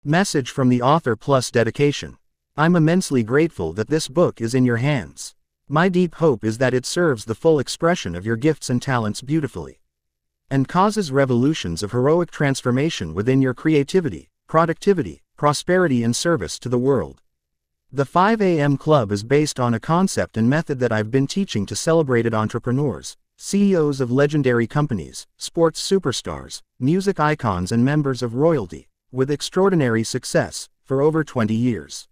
Message from the author plus dedication. I'm immensely grateful that this book is in your hands. My deep hope is that it serves the full expression of your gifts and talents beautifully, and causes revolutions of heroic transformation within your creativity, productivity, prosperity and service to the world. The 5 a.m. Club is based on a concept and method that I've been teaching to celebrated entrepreneurs, CEOs of legendary companies, sports superstars, music icons and members of royalty, with extraordinary success, for over 20 years.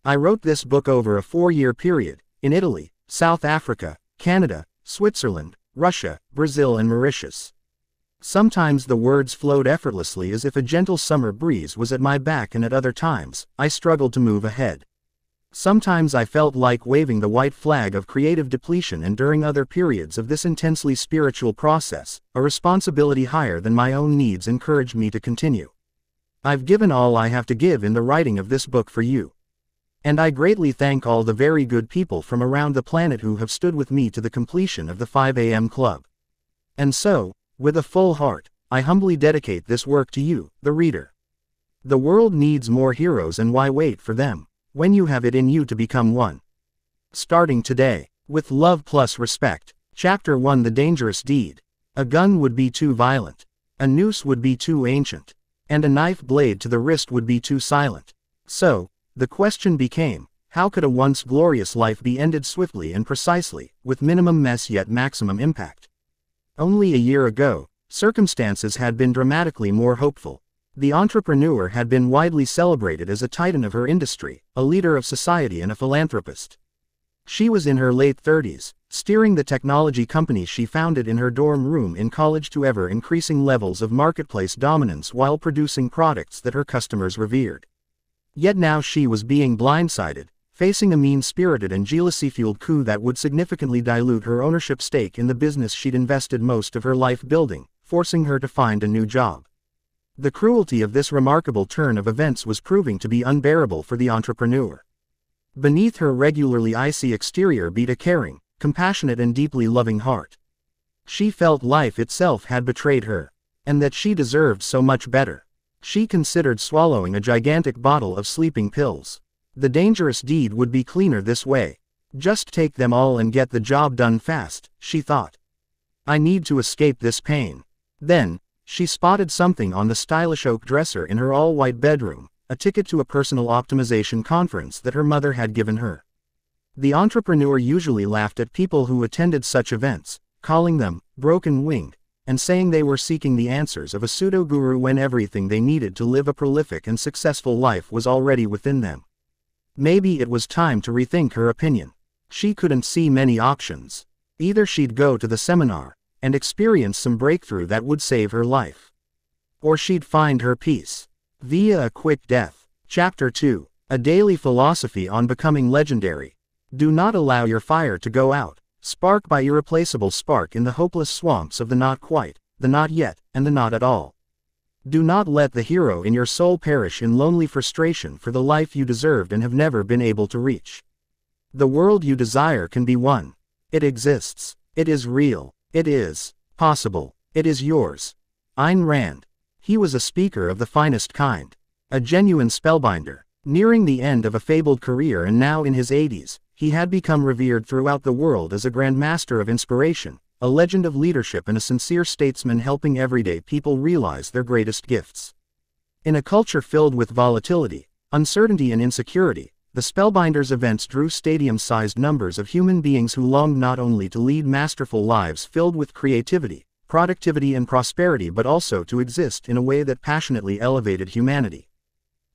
I wrote this book over a 4-year period, in Italy, South Africa, Canada, Switzerland, Russia, Brazil and Mauritius. Sometimes the words flowed effortlessly as if a gentle summer breeze was at my back, and at other times, I struggled to move ahead. Sometimes I felt like waving the white flag of creative depletion, and during other periods of this intensely spiritual process, a responsibility higher than my own needs encouraged me to continue. I've given all I have to give in the writing of this book for you. And I greatly thank all the very good people from around the planet who have stood with me to the completion of the 5 a.m. Club. And so, with a full heart, I humbly dedicate this work to you, the reader. The world needs more heroes, and why wait for them, when you have it in you to become one? Starting today, with love plus respect. Chapter 1: The Dangerous Deed. A gun would be too violent. A noose would be too ancient. And a knife blade to the wrist would be too silent. So, the question became, how could a once glorious life be ended swiftly and precisely, with minimum mess yet maximum impact? Only a year ago, circumstances had been dramatically more hopeful. The entrepreneur had been widely celebrated as a titan of her industry, a leader of society and a philanthropist. She was in her late 30s, steering the technology company she founded in her dorm room in college to ever-increasing levels of marketplace dominance while producing products that her customers revered. Yet now she was being blindsided, facing a mean-spirited and jealousy-fueled coup that would significantly dilute her ownership stake in the business she'd invested most of her life building, forcing her to find a new job. The cruelty of this remarkable turn of events was proving to be unbearable for the entrepreneur. Beneath her regularly icy exterior beat a caring, compassionate and deeply loving heart. She felt life itself had betrayed her, and that she deserved so much better. She considered swallowing a gigantic bottle of sleeping pills. The dangerous deed would be cleaner this way. Just take them all and get the job done fast, she thought. I need to escape this pain. Then, she spotted something on the stylish oak dresser in her all-white bedroom, a ticket to a personal optimization conference that her mother had given her. The entrepreneur usually laughed at people who attended such events, calling them broken-winged, and saying they were seeking the answers of a pseudo-guru when everything they needed to live a prolific and successful life was already within them. Maybe it was time to rethink her opinion. She couldn't see many options. Either she'd go to the seminar and experience some breakthrough that would save her life, or she'd find her peace via a quick death. Chapter 2: A Daily Philosophy on Becoming Legendary. Do not allow your fire to go out. Spark by irreplaceable spark in the hopeless swamps of the not quite, the not yet, and the not at all. Do not let the hero in your soul perish in lonely frustration for the life you deserved and have never been able to reach. The world you desire can be won. It exists. It is real. It is possible. It is yours. Ayn Rand. He was a speaker of the finest kind. A genuine spellbinder. Nearing the end of a fabled career and now in his 80s, he had become revered throughout the world as a grandmaster of inspiration, a legend of leadership and a sincere statesman helping everyday people realize their greatest gifts. In a culture filled with volatility, uncertainty and insecurity, the Spellbinders events drew stadium-sized numbers of human beings who longed not only to lead masterful lives filled with creativity, productivity and prosperity but also to exist in a way that passionately elevated humanity.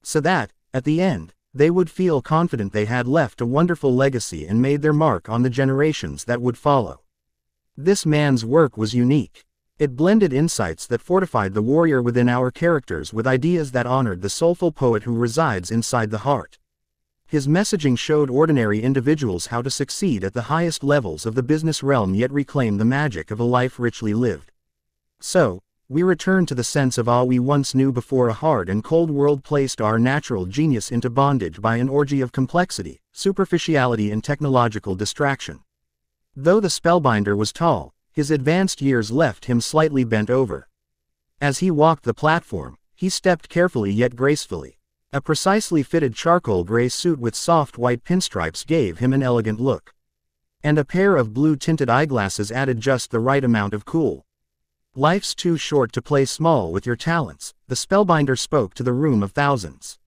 So that, at the end, they would feel confident they had left a wonderful legacy and made their mark on the generations that would follow. This man's work was unique. It blended insights that fortified the warrior within our characters with ideas that honored the soulful poet who resides inside the heart. His messaging showed ordinary individuals how to succeed at the highest levels of the business realm yet reclaim the magic of a life richly lived. So, we return to the sense of awe we once knew before a hard and cold world placed our natural genius into bondage by an orgy of complexity, superficiality and technological distraction. Though the spellbinder was tall, his advanced years left him slightly bent over. As he walked the platform, he stepped carefully yet gracefully, A precisely fitted charcoal gray suit with soft white pinstripes gave him an elegant look. And a pair of blue-tinted eyeglasses added just the right amount of cool. Life's too short to play small with your talents, the spellbinder spoke to the room of thousands.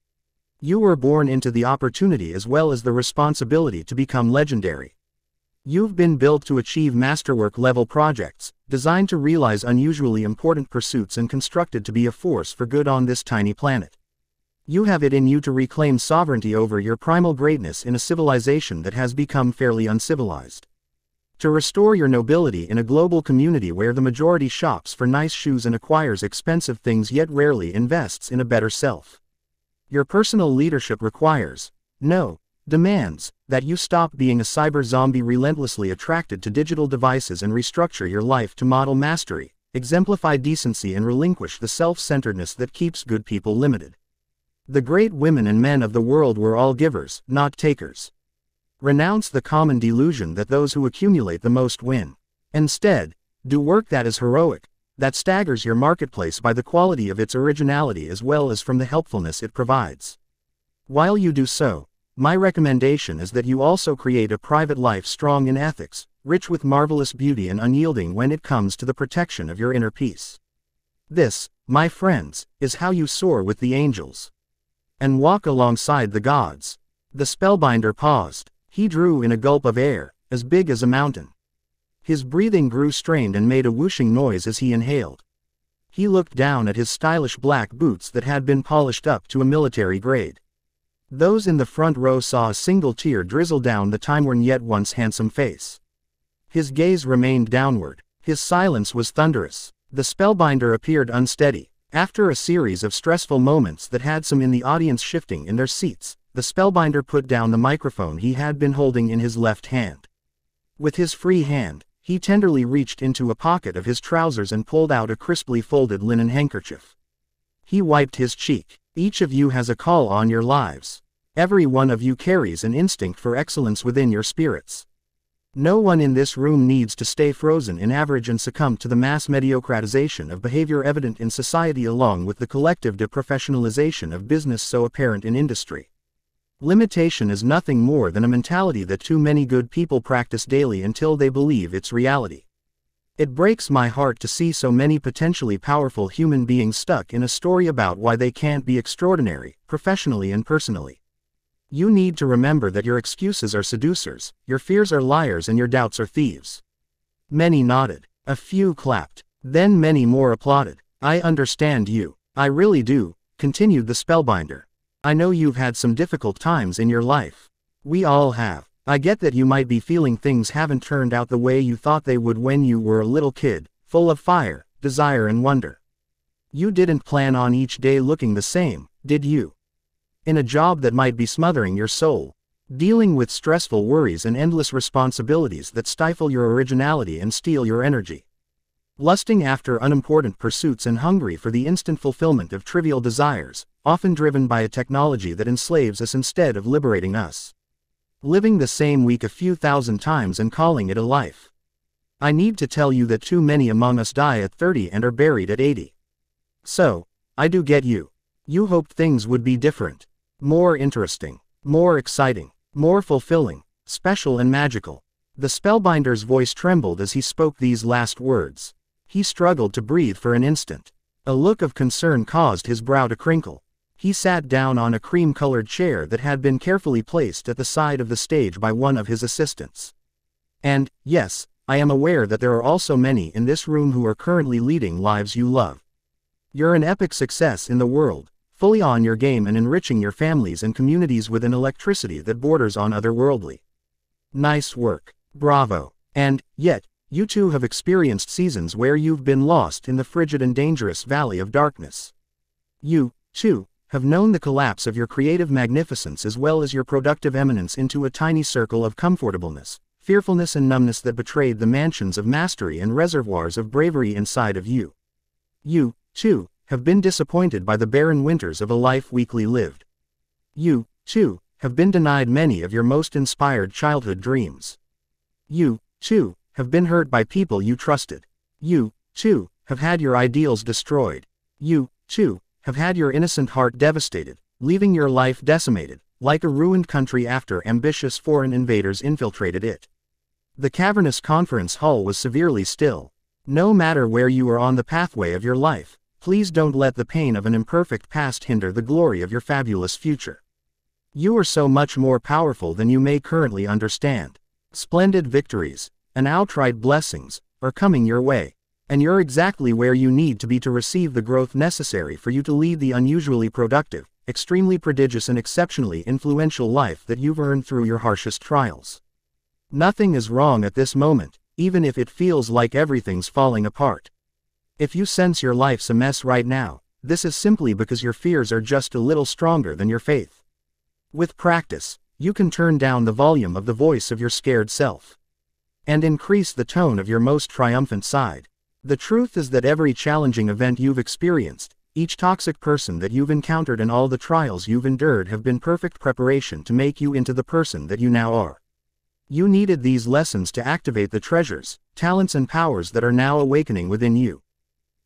You were born into the opportunity as well as the responsibility to become legendary. You've been built to achieve masterwork-level projects, designed to realize unusually important pursuits and constructed to be a force for good on this tiny planet. You have it in you to reclaim sovereignty over your primal greatness in a civilization that has become fairly uncivilized. To restore your nobility in a global community where the majority shops for nice shoes and acquires expensive things yet rarely invests in a better self. Your personal leadership requires, no, demands, that you stop being a cyber zombie relentlessly attracted to digital devices and restructure your life to model mastery, exemplify decency and relinquish the self-centeredness that keeps good people limited. The great women and men of the world were all givers, not takers. Renounce the common delusion that those who accumulate the most win. Instead, do work that is heroic, that staggers your marketplace by the quality of its originality as well as from the helpfulness it provides. While you do so, my recommendation is that you also create a private life strong in ethics, rich with marvelous beauty and unyielding when it comes to the protection of your inner peace. This, my friends, is how you soar with the angels. And walk alongside the gods. The spellbinder paused. He drew in a gulp of air, as big as a mountain. His breathing grew strained and made a whooshing noise as he inhaled. He looked down at his stylish black boots that had been polished up to a military grade. Those in the front row saw a single tear drizzle down the time-worn yet once handsome face. His gaze remained downward. His silence was thunderous. The spellbinder appeared unsteady. After a series of stressful moments that had some in the audience shifting in their seats, the spellbinder put down the microphone he had been holding in his left hand. With his free hand, he tenderly reached into a pocket of his trousers and pulled out a crisply folded linen handkerchief. He wiped his cheek. Each of you has a call on your lives. Every one of you carries an instinct for excellence within your spirits. No one in this room needs to stay frozen in average and succumb to the mass mediocratization of behavior evident in society along with the collective deprofessionalization of business so apparent in industry. Limitation is nothing more than a mentality that too many good people practice daily until they believe it's reality. It breaks my heart to see so many potentially powerful human beings stuck in a story about why they can't be extraordinary, professionally and personally. You need to remember that your excuses are seducers, your fears are liars and your doubts are thieves. Many nodded. A few clapped. Then many more applauded. I understand you. I really do, continued the spellbinder. I know you've had some difficult times in your life. We all have. I get that you might be feeling things haven't turned out the way you thought they would when you were a little kid, full of fire, desire and wonder. You didn't plan on each day looking the same, did you? In a job that might be smothering your soul, dealing with stressful worries and endless responsibilities that stifle your originality and steal your energy. Lusting after unimportant pursuits and hungry for the instant fulfillment of trivial desires, often driven by a technology that enslaves us instead of liberating us. Living the same week a few thousand times and calling it a life. I need to tell you that too many among us die at 30 and are buried at 80. So, I do get you. You hoped things would be different. More interesting, more exciting, more fulfilling, special and magical. The spellbinder's voice trembled as he spoke these last words. He struggled to breathe for an instant. A look of concern caused his brow to crinkle. He sat down on a cream-colored chair that had been carefully placed at the side of the stage by one of his assistants. And, yes, I am aware that there are also many in this room who are currently leading lives you love. You're an epic success in the world, fully on your game and enriching your families and communities with an electricity that borders on otherworldly. Nice work. Bravo. And, yet, you too have experienced seasons where you've been lost in the frigid and dangerous valley of darkness. You, too, have known the collapse of your creative magnificence as well as your productive eminence into a tiny circle of comfortableness, fearfulness and numbness that betrayed the mansions of mastery and reservoirs of bravery inside of you. You, too, have been disappointed by the barren winters of a life weakly lived. You, too, have been denied many of your most inspired childhood dreams. You, too, have been hurt by people you trusted. You, too, have had your ideals destroyed. You, too, have had your innocent heart devastated, leaving your life decimated, like a ruined country after ambitious foreign invaders infiltrated it. The cavernous conference hall was severely still. No matter where you are on the pathway of your life, please don't let the pain of an imperfect past hinder the glory of your fabulous future. You are so much more powerful than you may currently understand. Splendid victories, and outright blessings, are coming your way. And you're exactly where you need to be to receive the growth necessary for you to lead the unusually productive, extremely prodigious and exceptionally influential life that you've earned through your harshest trials. Nothing is wrong at this moment, even if it feels like everything's falling apart. If you sense your life's a mess right now, this is simply because your fears are just a little stronger than your faith. With practice, you can turn down the volume of the voice of your scared self and increase the tone of your most triumphant side. The truth is that every challenging event you've experienced, each toxic person that you've encountered and all the trials you've endured have been perfect preparation to make you into the person that you now are. You needed these lessons to activate the treasures, talents and powers that are now awakening within you.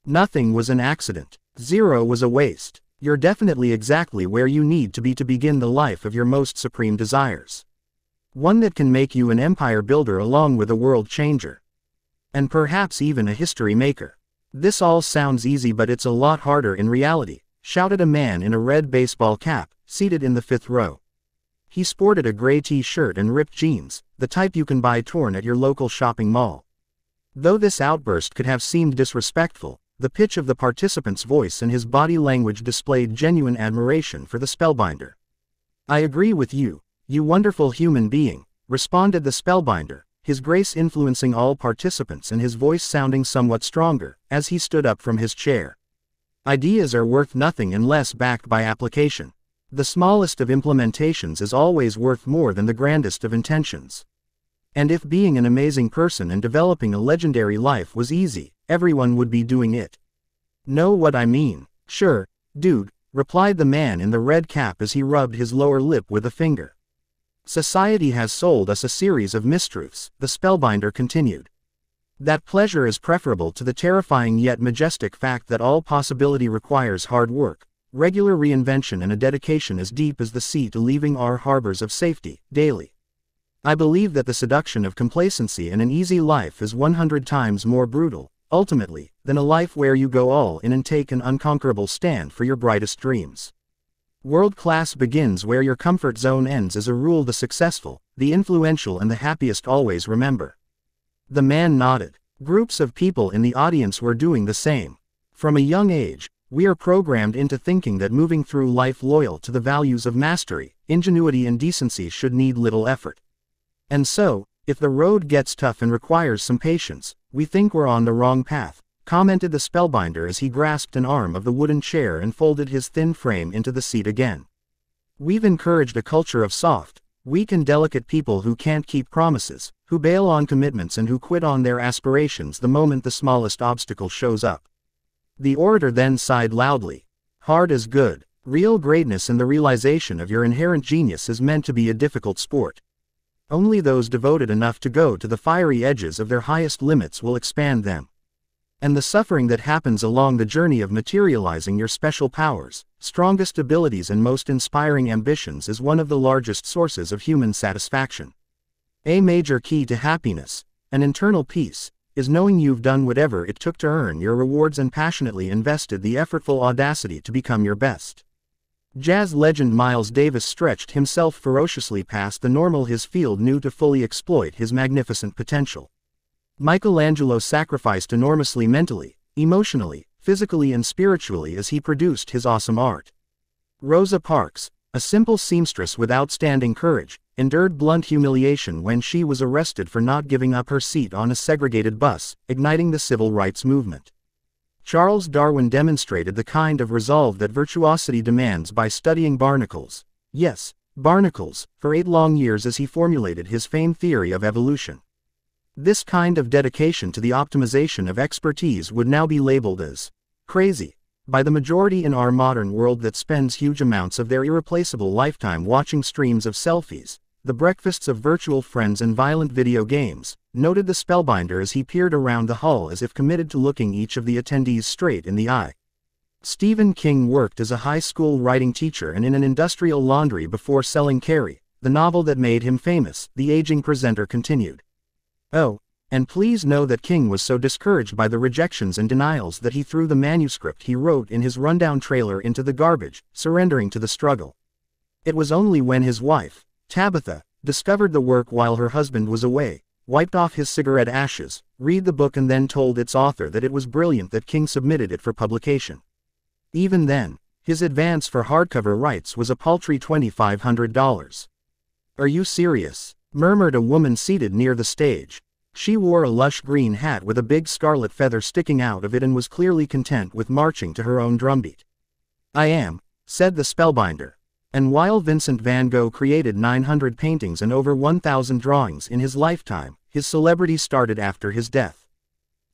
Nothing was an accident. Zero was a waste. You're definitely exactly where you need to be to begin the life of your most supreme desires. One that can make you an empire builder along with a world changer. And perhaps even a history maker. This all sounds easy, but it's a lot harder in reality, shouted a man in a red baseball cap, seated in the fifth row. He sported a gray t-shirt and ripped jeans, the type you can buy torn at your local shopping mall. Though this outburst could have seemed disrespectful, the pitch of the participant's voice and his body language displayed genuine admiration for the spellbinder. I agree with you, you wonderful human being, responded the spellbinder, his grace influencing all participants and his voice sounding somewhat stronger, as he stood up from his chair. Ideas are worth nothing unless backed by application. The smallest of implementations is always worth more than the grandest of intentions. And if being an amazing person and developing a legendary life was easy, everyone would be doing it. Know what I mean? Sure, dude, replied the man in the red cap as he rubbed his lower lip with a finger. Society has sold us a series of mistruths, the spellbinder continued. That pleasure is preferable to the terrifying yet majestic fact that all possibility requires hard work, regular reinvention and a dedication as deep as the sea to leaving our harbors of safety, daily. I believe that the seduction of complacency and an easy life is 100 times more brutal, ultimately, than a life where you go all in and take an unconquerable stand for your brightest dreams. World class begins where your comfort zone ends as a rule the successful, the influential and the happiest always remember. The man nodded. Groups of people in the audience were doing the same. From a young age, we are programmed into thinking that moving through life loyal to the values of mastery, ingenuity and decency should need little effort. And so, if the road gets tough and requires some patience, we think we're on the wrong path, commented the spellbinder as he grasped an arm of the wooden chair and folded his thin frame into the seat again. We've encouraged a culture of soft, weak and delicate people who can't keep promises, who bail on commitments and who quit on their aspirations the moment the smallest obstacle shows up. The orator then sighed loudly. Hard is good. Real greatness and the realization of your inherent genius is meant to be a difficult sport. Only those devoted enough to go to the fiery edges of their highest limits will expand them. And the suffering that happens along the journey of materializing your special powers, strongest abilities and most inspiring ambitions is one of the largest sources of human satisfaction. A major key to happiness, an internal peace, is knowing you've done whatever it took to earn your rewards and passionately invested the effortful audacity to become your best. Jazz legend Miles Davis stretched himself ferociously past the normal his field knew to fully exploit his magnificent potential. Michelangelo sacrificed enormously mentally, emotionally, physically and spiritually as he produced his awesome art. Rosa Parks, a simple seamstress with outstanding courage, endured blunt humiliation when she was arrested for not giving up her seat on a segregated bus, igniting the civil rights movement. Charles Darwin demonstrated the kind of resolve that virtuosity demands by studying barnacles. Yes, barnacles, for 8 long years as he formulated his famed theory of evolution. This kind of dedication to the optimization of expertise would now be labeled as crazy by the majority in our modern world that spends huge amounts of their irreplaceable lifetime watching streams of selfies, the breakfasts of virtual friends and violent video games, noted the spellbinder as he peered around the hall as if committed to looking each of the attendees straight in the eye. Stephen King worked as a high school writing teacher and in an industrial laundry before selling Carrie, the novel that made him famous, the aging presenter continued. Oh, and please know that King was so discouraged by the rejections and denials that he threw the manuscript he wrote in his rundown trailer into the garbage, surrendering to the struggle. It was only when his wife, Tabitha, discovered the work while her husband was away, wiped off his cigarette ashes, read the book and then told its author that it was brilliant that King submitted it for publication. Even then, his advance for hardcover rights was a paltry $2,500. "Are you serious?" murmured a woman seated near the stage. She wore a lush green hat with a big scarlet feather sticking out of it and was clearly content with marching to her own drumbeat. "I am," said the spellbinder. And while Vincent van Gogh created 900 paintings and over 1,000 drawings in his lifetime, his celebrity started after his death.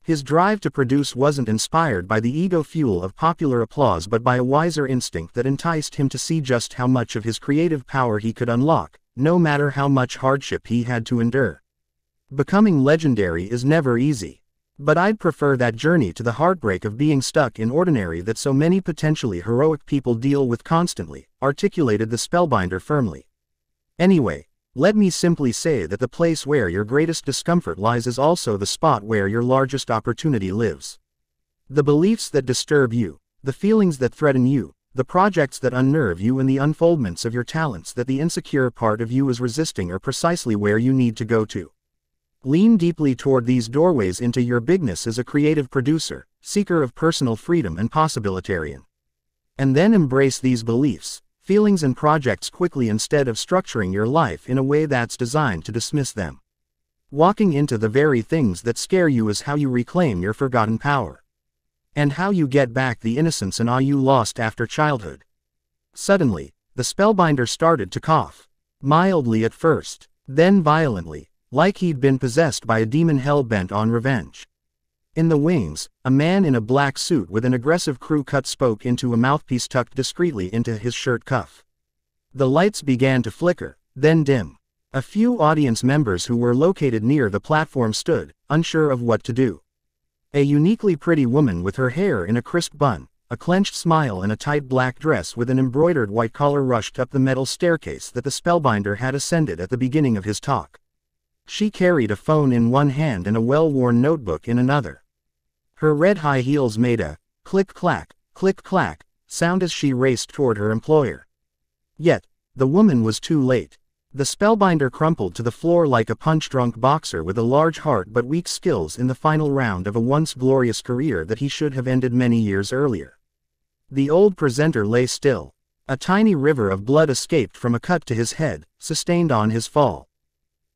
His drive to produce wasn't inspired by the ego fuel of popular applause but by a wiser instinct that enticed him to see just how much of his creative power he could unlock, no matter how much hardship he had to endure. Becoming legendary is never easy. But I'd prefer that journey to the heartbreak of being stuck in ordinary that so many potentially heroic people deal with constantly, articulated the spellbinder firmly. Anyway, let me simply say that the place where your greatest discomfort lies is also the spot where your largest opportunity lives. The beliefs that disturb you, the feelings that threaten you, the projects that unnerve you and the unfoldments of your talents that the insecure part of you is resisting are precisely where you need to go to. Lean deeply toward these doorways into your bigness as a creative producer, seeker of personal freedom and possibilitarian. And then embrace these beliefs, feelings and projects quickly instead of structuring your life in a way that's designed to dismiss them. Walking into the very things that scare you is how you reclaim your forgotten power. And how you get back the innocence and awe you lost after childhood. Suddenly, the spellbinder started to cough. Mildly at first, then violently, like he'd been possessed by a demon hell-bent on revenge. In the wings, a man in a black suit with an aggressive crew cut spoke into a mouthpiece tucked discreetly into his shirt cuff. The lights began to flicker, then dim. A few audience members who were located near the platform stood, unsure of what to do. A uniquely pretty woman with her hair in a crisp bun, a clenched smile and a tight black dress with an embroidered white collar rushed up the metal staircase that the spellbinder had ascended at the beginning of his talk. She carried a phone in one hand and a well-worn notebook in another. Her red high heels made a click-clack sound as she raced toward her employer. Yet, the woman was too late. The spellbinder crumpled to the floor like a punch-drunk boxer with a large heart but weak skills in the final round of a once glorious career that he should have ended many years earlier. The old presenter lay still. A tiny river of blood escaped from a cut to his head, sustained on his fall.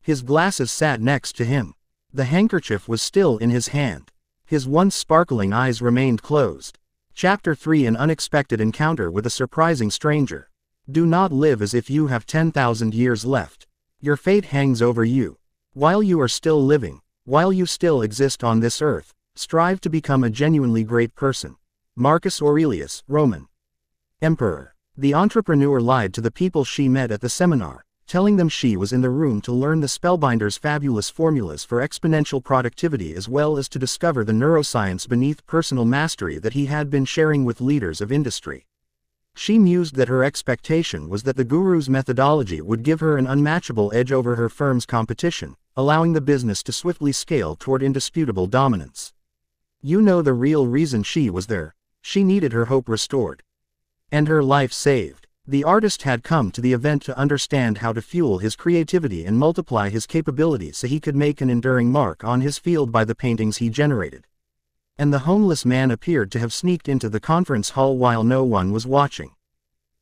His glasses sat next to him. The handkerchief was still in his hand. His once sparkling eyes remained closed. Chapter 3: An unexpected encounter with a surprising stranger. Do not live as if you have 10,000 years left. Your fate hangs over you. While you are still living, while you still exist on this earth, strive to become a genuinely great person. Marcus Aurelius, Roman Emperor. The entrepreneur lied to the people she met at the seminar, telling them she was in the room to learn the spellbinder's fabulous formulas for exponential productivity as well as to discover the neuroscience beneath personal mastery that he had been sharing with leaders of industry. She mused that her expectation was that the guru's methodology would give her an unmatchable edge over her firm's competition, allowing the business to swiftly scale toward indisputable dominance. You know the real reason she was there. She needed her hope restored. And her life saved. The artist had come to the event to understand how to fuel his creativity and multiply his capabilities so he could make an enduring mark on his field by the paintings he generated. And the homeless man appeared to have sneaked into the conference hall while no one was watching.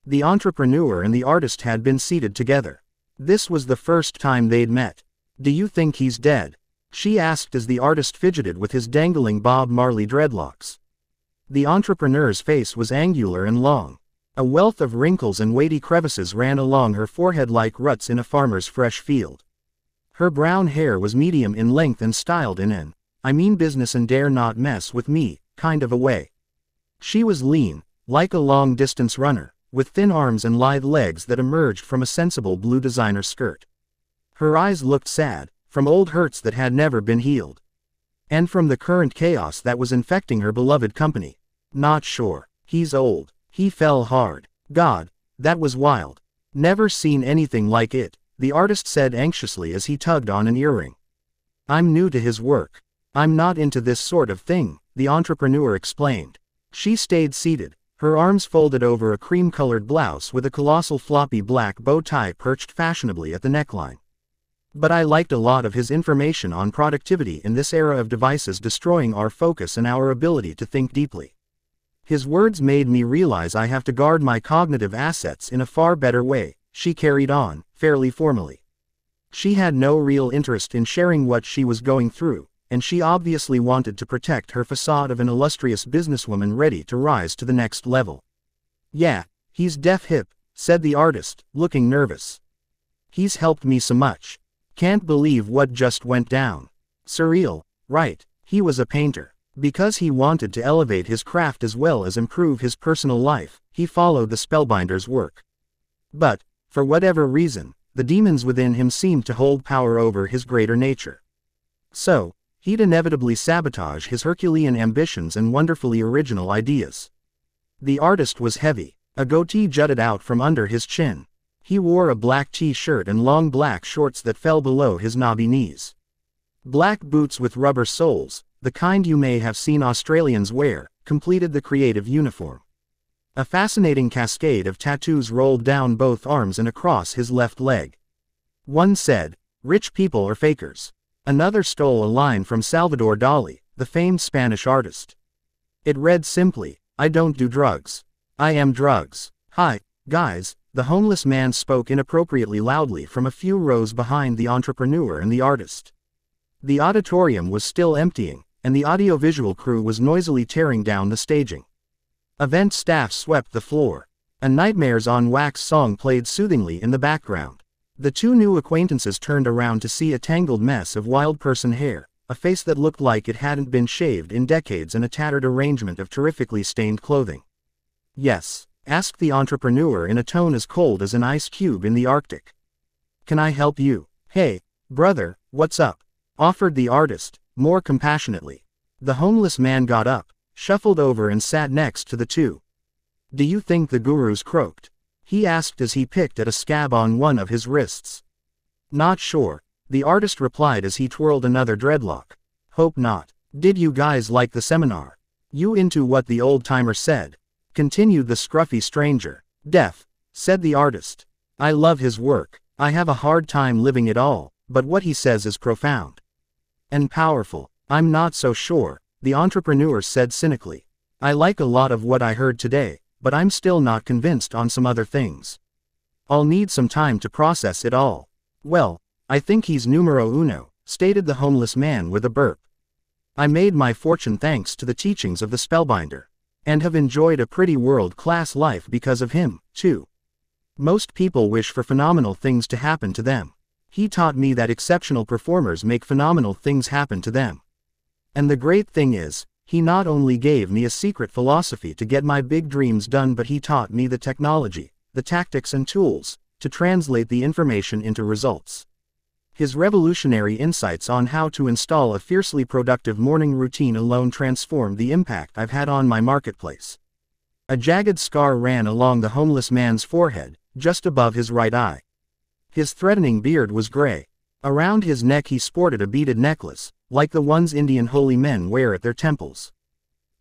The entrepreneur and the artist had been seated together. This was the first time they'd met. "Do you think he's dead?" she asked as the artist fidgeted with his dangling Bob Marley dreadlocks. The entrepreneur's face was angular and long. A wealth of wrinkles and weighty crevices ran along her forehead like ruts in a farmer's fresh field. Her brown hair was medium in length and styled in an "I mean business and dare not mess with me" kind of a way. She was lean, like a long-distance runner, with thin arms and lithe legs that emerged from a sensible blue designer skirt. Her eyes looked sad, from old hurts that had never been healed. And from the current chaos that was infecting her beloved company. "Not sure," He's old. He fell hard. God, that was wild. Never seen anything like it, the artist said anxiously as he tugged on an earring. I'm new to his work. I'm not into this sort of thing, the entrepreneur explained. She stayed seated, her arms folded over a cream-colored blouse with a colossal floppy black bow tie perched fashionably at the neckline. But I liked a lot of his information on productivity in this era of devices destroying our focus and our ability to think deeply. His words made me realize I have to guard my cognitive assets in a far better way, she carried on, fairly formally. She had no real interest in sharing what she was going through, and she obviously wanted to protect her facade of an illustrious businesswoman ready to rise to the next level. Yeah, he's deaf hip, said the artist, looking nervous. He's helped me so much. Can't believe what just went down. Surreal, right? He was a painter. Because he wanted to elevate his craft as well as improve his personal life, he followed the spellbinder's work. But, for whatever reason, the demons within him seemed to hold power over his greater nature. So, he'd inevitably sabotage his Herculean ambitions and wonderfully original ideas. The artist was heavy. A goatee jutted out from under his chin. He wore a black t-shirt and long black shorts that fell below his knobby knees. Black boots with rubber soles, the kind you may have seen Australians wear, completed the creative uniform. A fascinating cascade of tattoos rolled down both arms and across his left leg. One said, "Rich people are fakers." Another stole a line from Salvador Dali, the famed Spanish artist. It read simply, "I don't do drugs. I am drugs." "Hi, guys," the homeless man spoke inappropriately loudly from a few rows behind the entrepreneur and the artist. The auditorium was still emptying, and the audiovisual crew was noisily tearing down the staging. Event staff swept the floor. A Nightmares on Wax song played soothingly in the background. The two new acquaintances turned around to see a tangled mess of wild person hair, a face that looked like it hadn't been shaved in decades and a tattered arrangement of terrifically stained clothing. "Yes?" asked the entrepreneur in a tone as cold as an ice cube in the Arctic. "Can I help you?" "Hey, brother, what's up?" offered the artist, more compassionately. The homeless man got up, shuffled over and sat next to the two. "Do you think the guru's croaked?" he asked as he picked at a scab on one of his wrists. "Not sure," the artist replied as he twirled another dreadlock. "Hope not. Did you guys like the seminar? You into what the old-timer said?" continued the scruffy stranger. "Deaf," said the artist. "I love his work. I have a hard time living it all, but what he says is profound. And powerful." "I'm not so sure," the entrepreneur said cynically. "I like a lot of what I heard today, but I'm still not convinced on some other things. I'll need some time to process it all." "Well, I think he's numero uno," stated the homeless man with a burp. "I made my fortune thanks to the teachings of the spellbinder. And have enjoyed a pretty world-class life because of him, too. Most people wish for phenomenal things to happen to them. He taught me that exceptional performers make phenomenal things happen to them. And the great thing is, he not only gave me a secret philosophy to get my big dreams done, but he taught me the technology, the tactics and tools, to translate the information into results. His revolutionary insights on how to install a fiercely productive morning routine alone transformed the impact I've had on my marketplace." A jagged scar ran along the homeless man's forehead, just above his right eye. His threatening beard was gray. Around his neck he sported a beaded necklace, like the ones Indian holy men wear at their temples.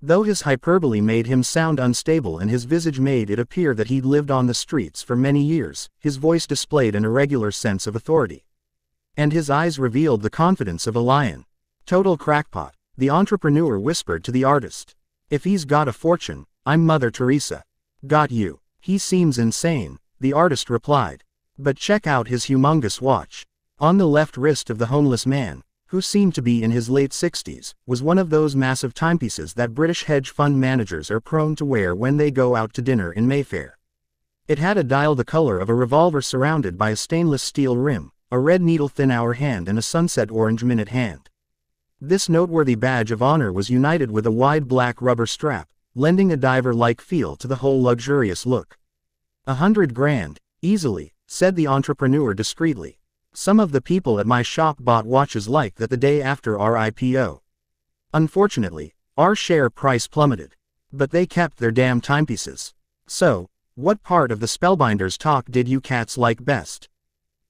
Though his hyperbole made him sound unstable and his visage made it appear that he'd lived on the streets for many years, his voice displayed an irregular sense of authority. And his eyes revealed the confidence of a lion. "Total crackpot," the entrepreneur whispered to the artist. "If he's got a fortune, I'm Mother Teresa." "Got you. He seems insane," the artist replied. "But check out his humongous watch." On the left wrist of the homeless man, who seemed to be in his late 60s, was one of those massive timepieces that British hedge fund managers are prone to wear when they go out to dinner in Mayfair. It had a dial the color of a revolver surrounded by a stainless steel rim, a red needle-thin hour hand and a sunset orange minute hand. This noteworthy badge of honor was united with a wide black rubber strap, lending a diver-like feel to the whole luxurious look. $100 grand, easily, said the entrepreneur discreetly. "Some of the people at my shop bought watches like that the day after our IPO. Unfortunately, our share price plummeted. But they kept their damn timepieces. So, what part of the Spellbinder's talk did you cats like best?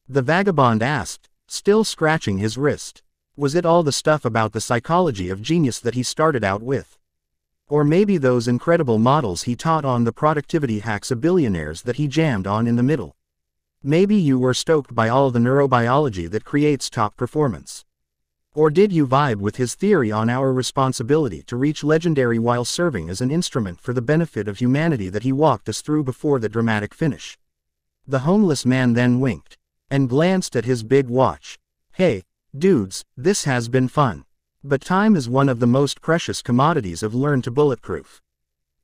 The vagabond asked, still scratching his wrist. Was it all the stuff about the psychology of genius that he started out with? Or maybe those incredible models he taught on the productivity hacks of billionaires that he jammed on in the middle? Maybe you were stoked by all the neurobiology that creates top performance. Or did you vibe with his theory on our responsibility to reach legendary while serving as an instrument for the benefit of humanity that he walked us through before the dramatic finish? The homeless man then winked, and glanced at his big watch. Hey, dudes, this has been fun. But time is one of the most precious commodities of Learn to Bulletproof.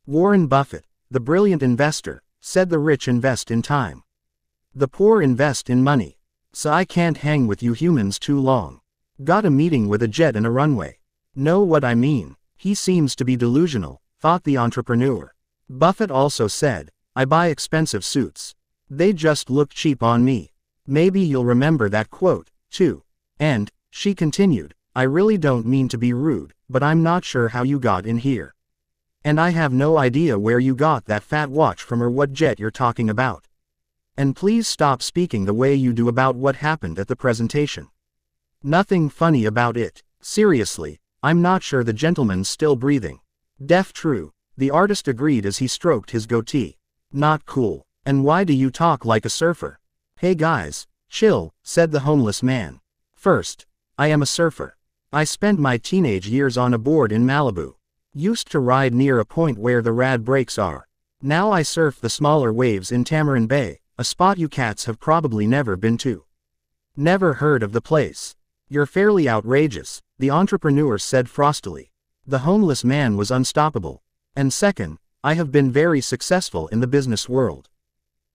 Warren Buffett, the brilliant investor, said the rich invest in time. The poor invest in money. So I can't hang with you humans too long. Got a meeting with a jet and a runway. Know what I mean? He seems to be delusional, thought the entrepreneur. Buffett also said, I buy expensive suits. They just look cheap on me. Maybe you'll remember that quote, too. And, she continued, I really don't mean to be rude, but I'm not sure how you got in here. And I have no idea where you got that fat watch from or what jet you're talking about. And please stop speaking the way you do about what happened at the presentation. Nothing funny about it. Seriously, I'm not sure the gentleman's still breathing. Deaf true, the artist agreed as he stroked his goatee. Not cool. And why do you talk like a surfer? Hey guys, chill, said the homeless man. First, I am a surfer. I spent my teenage years on a board in Malibu. Used to ride near a point where the rad breaks are. Now I surf the smaller waves in Tamarin Bay, a spot you cats have probably never been to. Never heard of the place. You're fairly outrageous, the entrepreneur said frostily. The homeless man was unstoppable. And second, I have been very successful in the business world.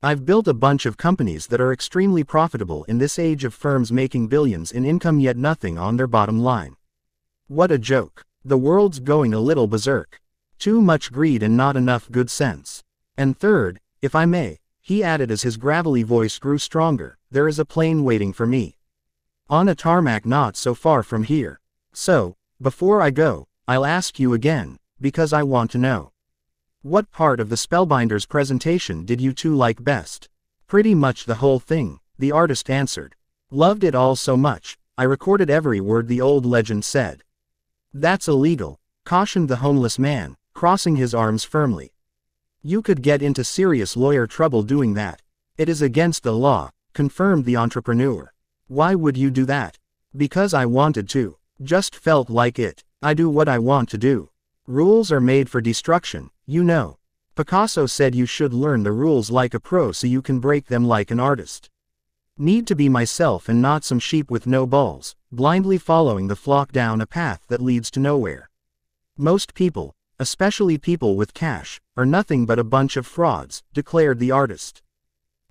I've built a bunch of companies that are extremely profitable in this age of firms making billions in income yet nothing on their bottom line. What a joke. The world's going a little berserk. Too much greed and not enough good sense. And third, if I may, he added as his gravelly voice grew stronger, there is a plane waiting for me. On a tarmac not so far from here. So, before I go, I'll ask you again, because I want to know. What part of the Spellbinder's presentation did you two like best? Pretty much the whole thing, the artist answered. Loved it all so much, I recorded every word the old legend said. That's illegal, cautioned the homeless man, crossing his arms firmly. You could get into serious lawyer trouble doing that. It is against the law, confirmed the entrepreneur. Why would you do that? Because I wanted to. Just felt like it. I do what I want to do. Rules are made for destruction, you know. Picasso said you should learn the rules like a pro so you can break them like an artist. Need to be myself and not some sheep with no balls, blindly following the flock down a path that leads to nowhere. Most people, especially people with cash, are nothing but a bunch of frauds, declared the artist.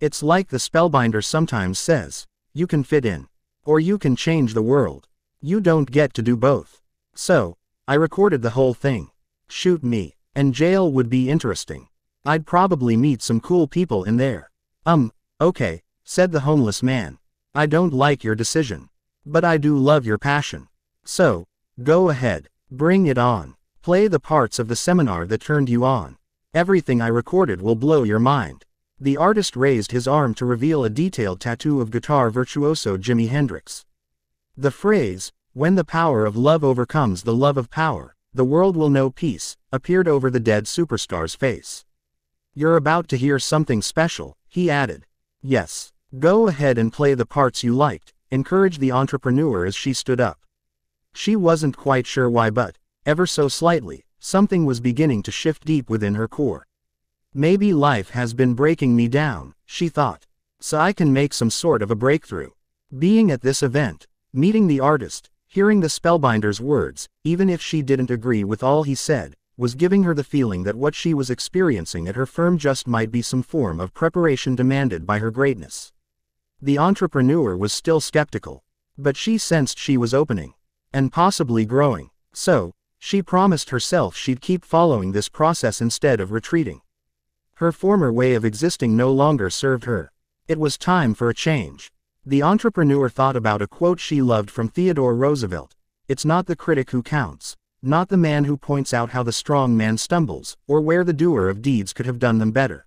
It's like the Spellbinder sometimes says, you can fit in. Or you can change the world. You don't get to do both. So, I recorded the whole thing. Shoot me. And jail would be interesting. I'd probably meet some cool people in there. Okay, said the homeless man. I don't like your decision. But I do love your passion. So, go ahead. Bring it on. Play the parts of the seminar that turned you on. Everything I recorded will blow your mind. The artist raised his arm to reveal a detailed tattoo of guitar virtuoso Jimi Hendrix. The phrase, when the power of love overcomes the love of power, the world will know peace, appeared over the dead superstar's face. You're about to hear something special, he added. Yes. Go ahead and play the parts you liked, encouraged the entrepreneur as she stood up. She wasn't quite sure why but, ever so slightly, something was beginning to shift deep within her core. Maybe life has been breaking me down, she thought. So I can make some sort of a breakthrough. Being at this event, meeting the artist, hearing the Spellbinder's words, even if she didn't agree with all he said, was giving her the feeling that what she was experiencing at her firm just might be some form of preparation demanded by her greatness. The entrepreneur was still skeptical. But she sensed she was opening. And possibly growing. So, she promised herself she'd keep following this process instead of retreating. Her former way of existing no longer served her. It was time for a change. The entrepreneur thought about a quote she loved from Theodore Roosevelt. It's not the critic who counts. not the man who points out how the strong man stumbles, or where the doer of deeds could have done them better.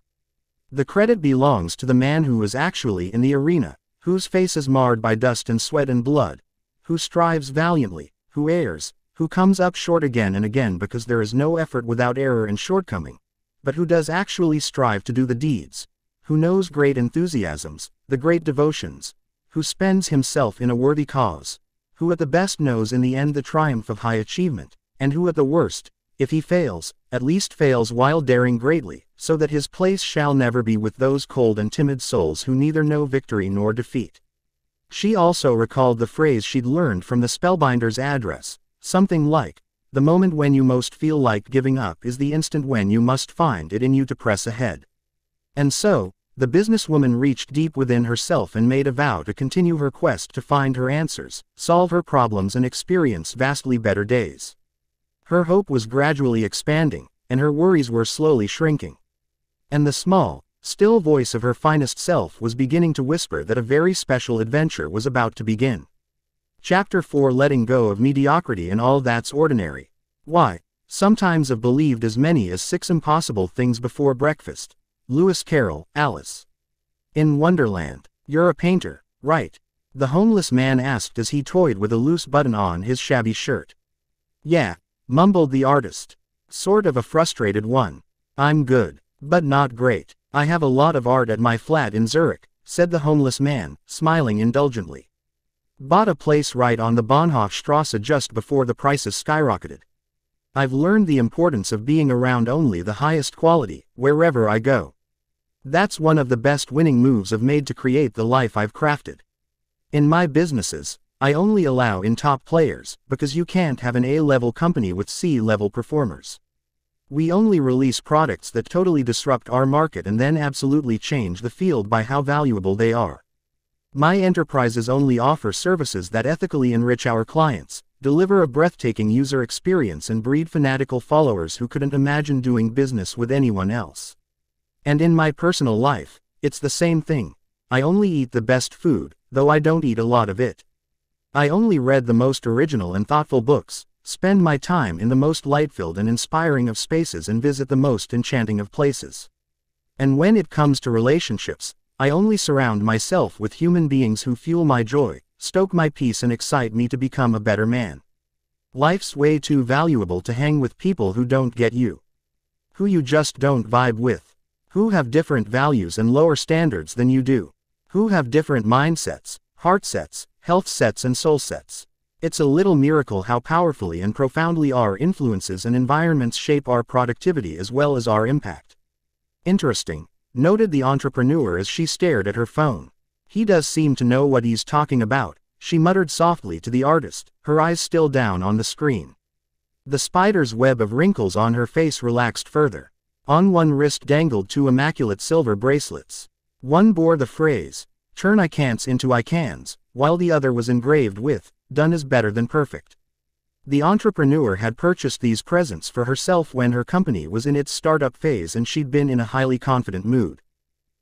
The credit belongs to the man who is actually in the arena, whose face is marred by dust and sweat and blood, who strives valiantly, who errs, who comes up short again and again because there is no effort without error and shortcoming, but who does actually strive to do the deeds, who knows great enthusiasms, the great devotions, who spends himself in a worthy cause, who at the best knows in the end the triumph of high achievement, and who at the worst, if he fails, at least fails while daring greatly, so that his place shall never be with those cold and timid souls who neither know victory nor defeat. She also recalled the phrase she'd learned from the spellbinder's address, something like, "The moment when you most feel like giving up is the instant when you must find it in you to press ahead." And so, the businesswoman reached deep within herself and made a vow to continue her quest to find her answers, solve her problems and experience vastly better days. Her hope was gradually expanding, and her worries were slowly shrinking. And the small, still voice of her finest self was beginning to whisper that a very special adventure was about to begin. Chapter 4: Letting Go of Mediocrity and All That's Ordinary. Why, sometimes I've believed as many as 6 impossible things before breakfast. Lewis Carroll, Alice in Wonderland. "You're a painter, right?" the homeless man asked as he toyed with a loose button on his shabby shirt. "Yeah," mumbled the artist. "Sort of a frustrated one. I'm good, but not great. I have a lot of art at my flat in Zurich," said the homeless man, smiling indulgently. "Bought a place right on the Bahnhofstrasse just before the prices skyrocketed. I've learned the importance of being around only the highest quality, wherever I go. That's one of the best winning moves I've made to create the life I've crafted. In my businesses, I only allow in top players, because you can't have an A-level company with C-level performers. We only release products that totally disrupt our market and then absolutely change the field by how valuable they are. My enterprises only offer services that ethically enrich our clients, deliver a breathtaking user experience and breed fanatical followers who couldn't imagine doing business with anyone else. And in my personal life, it's the same thing. I only eat the best food, though I don't eat a lot of it. I only read the most original and thoughtful books, spend my time in the most light-filled and inspiring of spaces and visit the most enchanting of places. And when it comes to relationships, I only surround myself with human beings who fuel my joy, stoke my peace and excite me to become a better man. Life's way too valuable to hang with people who don't get you. Who you just don't vibe with. Who have different values and lower standards than you do. Who have different mindsets, heart sets, health sets and soul sets. It's a little miracle how powerfully and profoundly our influences and environments shape our productivity as well as our impact." "Interesting," noted the entrepreneur as she stared at her phone. "He does seem to know what he's talking about," she muttered softly to the artist, her eyes still down on the screen. The spider's web of wrinkles on her face relaxed further. On one wrist dangled 2 immaculate silver bracelets. One bore the phrase, "Turn I can'ts into I cans," while the other was engraved with, "Done is better than perfect." The entrepreneur had purchased these presents for herself when her company was in its startup phase and she'd been in a highly confident mood.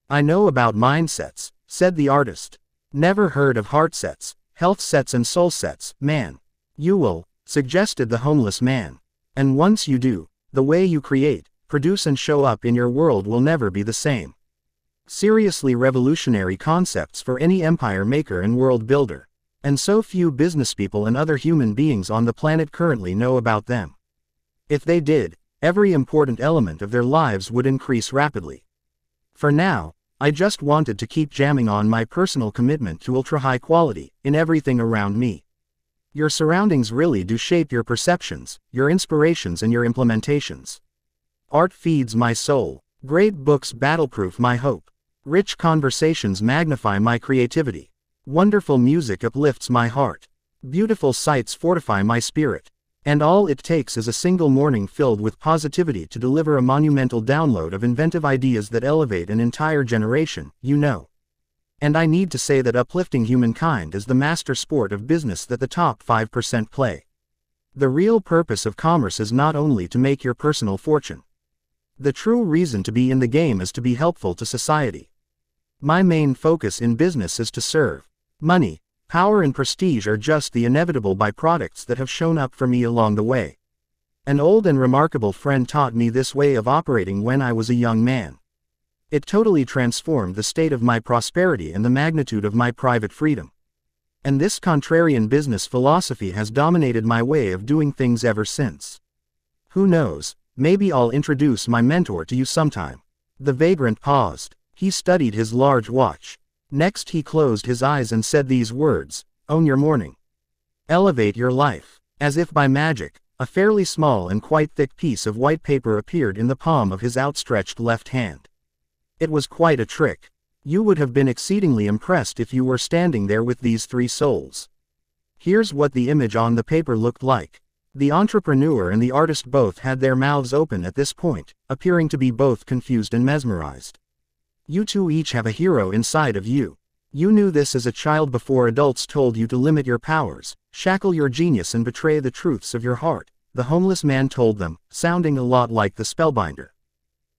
"I know about mindsets," said the artist. "Never heard of heart sets, health sets and soul sets, man." "You will," suggested the homeless man. "And once you do, the way you create, produce and show up in your world will never be the same." Seriously revolutionary concepts for any empire maker and world builder. And so few businesspeople and other human beings on the planet currently know about them. If they did, every important element of their lives would increase rapidly. For now, I just wanted to keep jamming on my personal commitment to ultra-high quality in everything around me. Your surroundings really do shape your perceptions, your inspirations and your implementations. Art feeds my soul. Great books battle-proof my hope. Rich conversations magnify my creativity. Wonderful music uplifts my heart. Beautiful sights fortify my spirit. And all it takes is a single morning filled with positivity to deliver a monumental download of inventive ideas that elevate an entire generation, you know. And I need to say that uplifting humankind is the master sport of business that the top 5% play. The real purpose of commerce is not only to make your personal fortune. The true reason to be in the game is to be helpful to society. My main focus in business is to serve. Money, power and prestige are just the inevitable byproducts that have shown up for me along the way. An old and remarkable friend taught me this way of operating when I was a young man. It totally transformed the state of my prosperity and the magnitude of my private freedom. And this contrarian business philosophy has dominated my way of doing things ever since. Who knows, maybe I'll introduce my mentor to you sometime." The vagrant paused. He studied his large watch. Next he closed his eyes and said these words, "Own your morning. Elevate your life." As if by magic, a fairly small and quite thick piece of white paper appeared in the palm of his outstretched left hand. It was quite a trick. You would have been exceedingly impressed if you were standing there with these 3 souls. Here's what the image on the paper looked like. The entrepreneur and the artist both had their mouths open at this point, appearing to be both confused and mesmerized. You two each have a hero inside of you. You knew this as a child before adults told you to limit your powers, shackle your genius and betray the truths of your heart, the homeless man told them, sounding a lot like the spellbinder.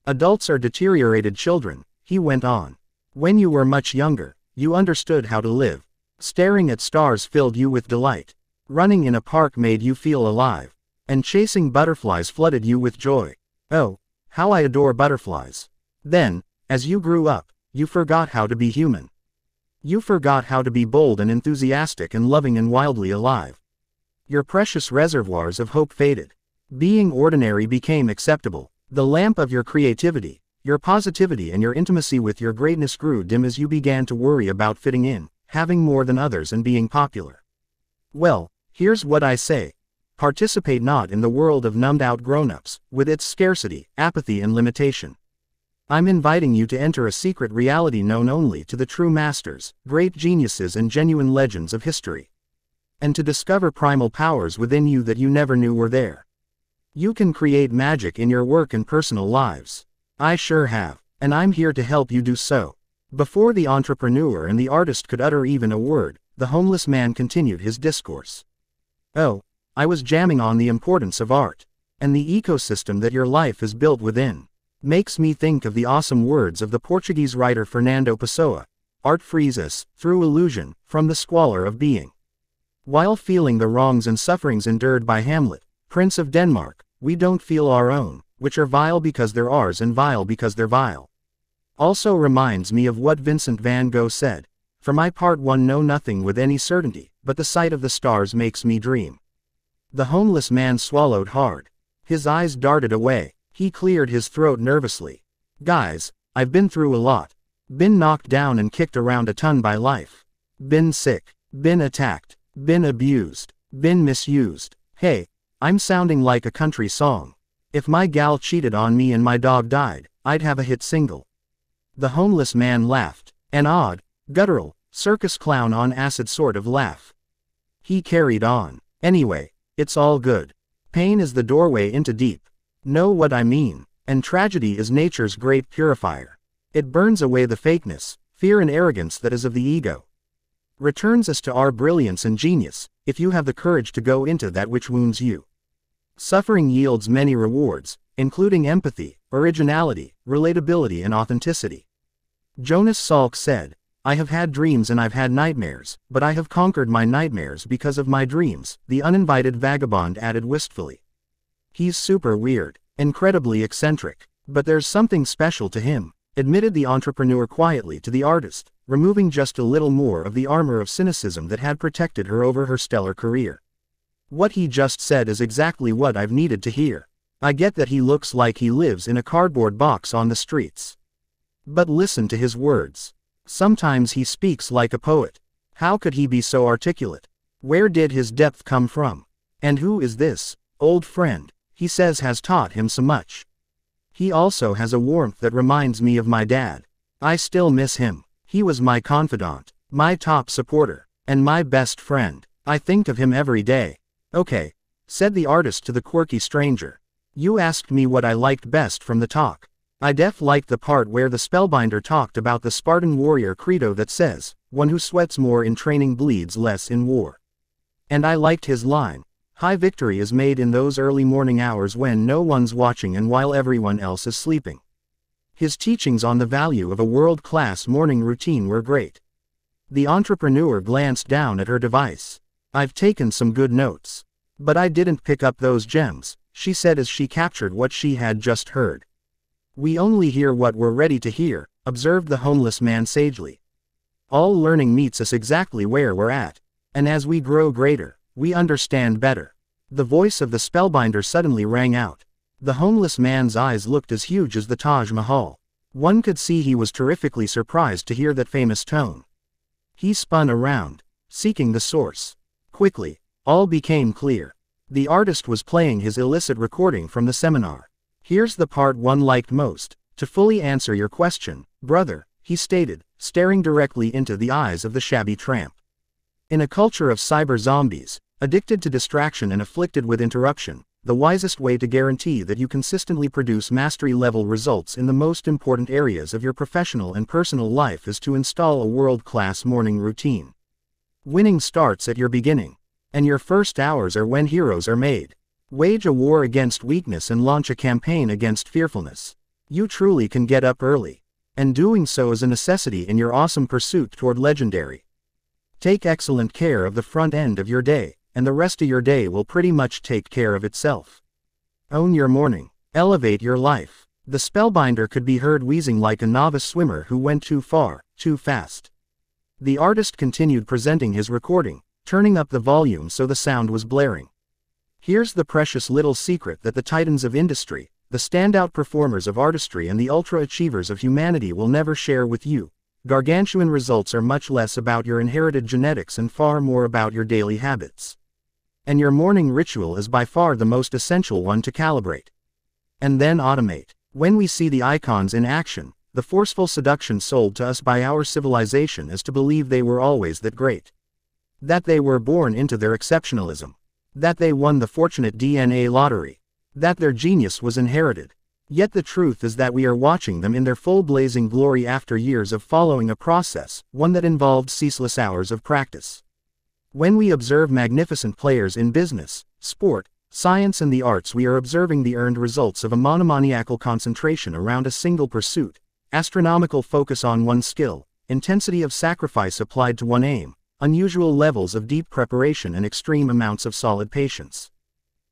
Adults are deteriorated children, he went on. When you were much younger, you understood how to live. Staring at stars filled you with delight. Running in a park made you feel alive. And chasing butterflies flooded you with joy. Oh, how I adore butterflies. Then, as you grew up, you forgot how to be human. You forgot how to be bold and enthusiastic and loving and wildly alive. Your precious reservoirs of hope faded. Being ordinary became acceptable. The lamp of your creativity, your positivity and your intimacy with your greatness grew dim as you began to worry about fitting in, having more than others and being popular. Well, here's what I say. Participate not in the world of numbed-out grown-ups, with its scarcity, apathy and limitation. I'm inviting you to enter a secret reality known only to the true masters, great geniuses and genuine legends of history. And to discover primal powers within you that you never knew were there. You can create magic in your work and personal lives. I sure have, and I'm here to help you do so. Before the entrepreneur and the artist could utter even a word, the homeless man continued his discourse. Oh, I was jamming on the importance of art, and the ecosystem that your life is built within. Makes me think of the awesome words of the Portuguese writer Fernando Pessoa. Art frees us, through illusion, from the squalor of being. While feeling the wrongs and sufferings endured by Hamlet, Prince of Denmark, we don't feel our own, which are vile because they're ours and vile because they're vile. Also reminds me of what Vincent van Gogh said, "For my part one know nothing with any certainty, but the sight of the stars makes me dream." The homeless man swallowed hard. His eyes darted away. He cleared his throat nervously. Guys, I've been through a lot. Been knocked down and kicked around a ton by life. Been sick. Been attacked. Been abused. Been misused. Hey, I'm sounding like a country song. If my gal cheated on me and my dog died, I'd have a hit single. The homeless man laughed. An odd, guttural, circus clown on acid sort of laugh. He carried on. Anyway, it's all good. Pain is the doorway into deep. Know what I mean? And tragedy is nature's great purifier. It burns away the fakeness, fear and arrogance that is of the ego. Returns us to our brilliance and genius, if you have the courage to go into that which wounds you. Suffering yields many rewards, including empathy, originality, relatability and authenticity. Jonas Salk said, "I have had dreams and I've had nightmares, but I have conquered my nightmares because of my dreams," the uninvited vagabond added wistfully. He's super weird, incredibly eccentric, but there's something special to him, admitted the entrepreneur quietly to the artist, removing just a little more of the armor of cynicism that had protected her over her stellar career. What he just said is exactly what I've needed to hear. I get that he looks like he lives in a cardboard box on the streets. But listen to his words. Sometimes he speaks like a poet. How could he be so articulate? Where did his depth come from? And who is this old friend he says has taught him so much? He also has a warmth that reminds me of my dad. I still miss him. He was my confidant, my top supporter, and my best friend. I think of him every day. Okay, said the artist to the quirky stranger. You asked me what I liked best from the talk. I liked the part where the spellbinder talked about the Spartan warrior credo that says, "One who sweats more in training bleeds less in war." And I liked his line, "High victory is made in those early morning hours when no one's watching and while everyone else is sleeping." His teachings on the value of a world-class morning routine were great. The entrepreneur glanced down at her device. I've taken some good notes. But I didn't pick up those gems, she said as she captured what she had just heard. We only hear what we're ready to hear, observed the homeless man sagely. All learning meets us exactly where we're at, and as we grow greater, we understand better. The voice of the spellbinder suddenly rang out. The homeless man's eyes looked as huge as the Taj Mahal. One could see he was terrifically surprised to hear that famous tone. He spun around, seeking the source. Quickly, all became clear. The artist was playing his illicit recording from the seminar. Here's the part one liked most. To fully answer your question, brother, he stated, staring directly into the eyes of the shabby tramp. In a culture of cyber zombies, addicted to distraction and afflicted with interruption, the wisest way to guarantee that you consistently produce mastery-level results in the most important areas of your professional and personal life is to install a world-class morning routine. Winning starts at your beginning, and your first hours are when heroes are made. Wage a war against weakness and launch a campaign against fearfulness. You truly can get up early, and doing so is a necessity in your awesome pursuit toward legendary. Take excellent care of the front end of your day, and the rest of your day will pretty much take care of itself. Own your morning. Elevate your life. The spellbinder could be heard wheezing like a novice swimmer who went too far, too fast. The artist continued presenting his recording, turning up the volume so the sound was blaring. Here's the precious little secret that the titans of industry, the standout performers of artistry and the ultra-achievers of humanity will never share with you. Gargantuan results are much less about your inherited genetics and far more about your daily habits. And your morning ritual is by far the most essential one to calibrate. And then automate. When we see the icons in action, the forceful seduction sold to us by our civilization is to believe they were always that great. That they were born into their exceptionalism. That they won the fortunate DNA lottery. That their genius was inherited. Yet the truth is that we are watching them in their full blazing glory after years of following a process, one that involved ceaseless hours of practice. When we observe magnificent players in business, sport, science and the arts, we are observing the earned results of a monomaniacal concentration around a single pursuit, astronomical focus on one skill, intensity of sacrifice applied to one aim, unusual levels of deep preparation and extreme amounts of solid patience.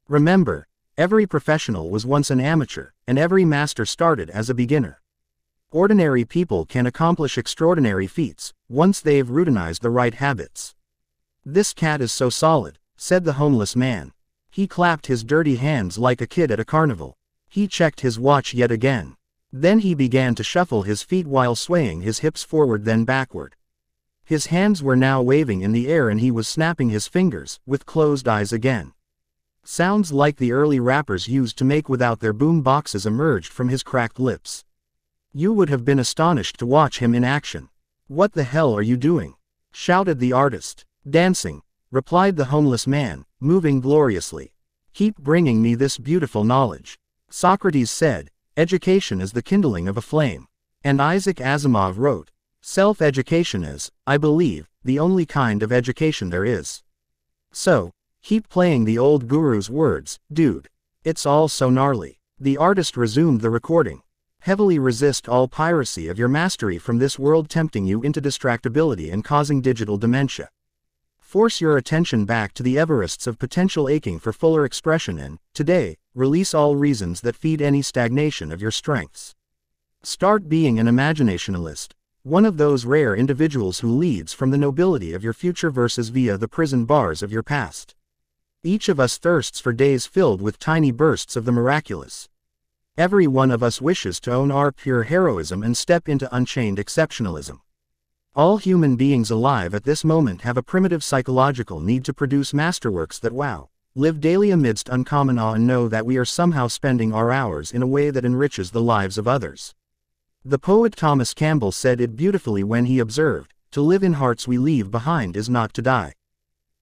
Remember, every professional was once an amateur, and every master started as a beginner. Ordinary people can accomplish extraordinary feats, once they've routinized the right habits. This cat is so solid, said the homeless man. He clapped his dirty hands like a kid at a carnival. He checked his watch yet again. Then he began to shuffle his feet while swaying his hips forward then backward. His hands were now waving in the air and he was snapping his fingers, with closed eyes again. Sounds like the early rappers used to make without their boom boxes emerged from his cracked lips. You would have been astonished to watch him in action. What the hell are you doing? Shouted the artist. Dancing, replied the homeless man, moving gloriously. Keep bringing me this beautiful knowledge. Socrates said, education is the kindling of a flame. And Isaac Asimov wrote, self-education is, I believe, the only kind of education there is. So, keep playing the old guru's words, dude. It's all so gnarly. The artist resumed the recording. Heavily resist all piracy of your mastery from this world tempting you into distractibility and causing digital dementia. Force your attention back to the Everests of potential aching for fuller expression and, today, release all reasons that feed any stagnation of your strengths. Start being an imaginationalist, one of those rare individuals who leads from the nobility of your future versus via the prison bars of your past. Each of us thirsts for days filled with tiny bursts of the miraculous. Every one of us wishes to own our pure heroism and step into unchained exceptionalism. All human beings alive at this moment have a primitive psychological need to produce masterworks that wow, live daily amidst uncommon awe and know that we are somehow spending our hours in a way that enriches the lives of others. The poet Thomas Campbell said it beautifully when he observed, to live in hearts we leave behind is not to die.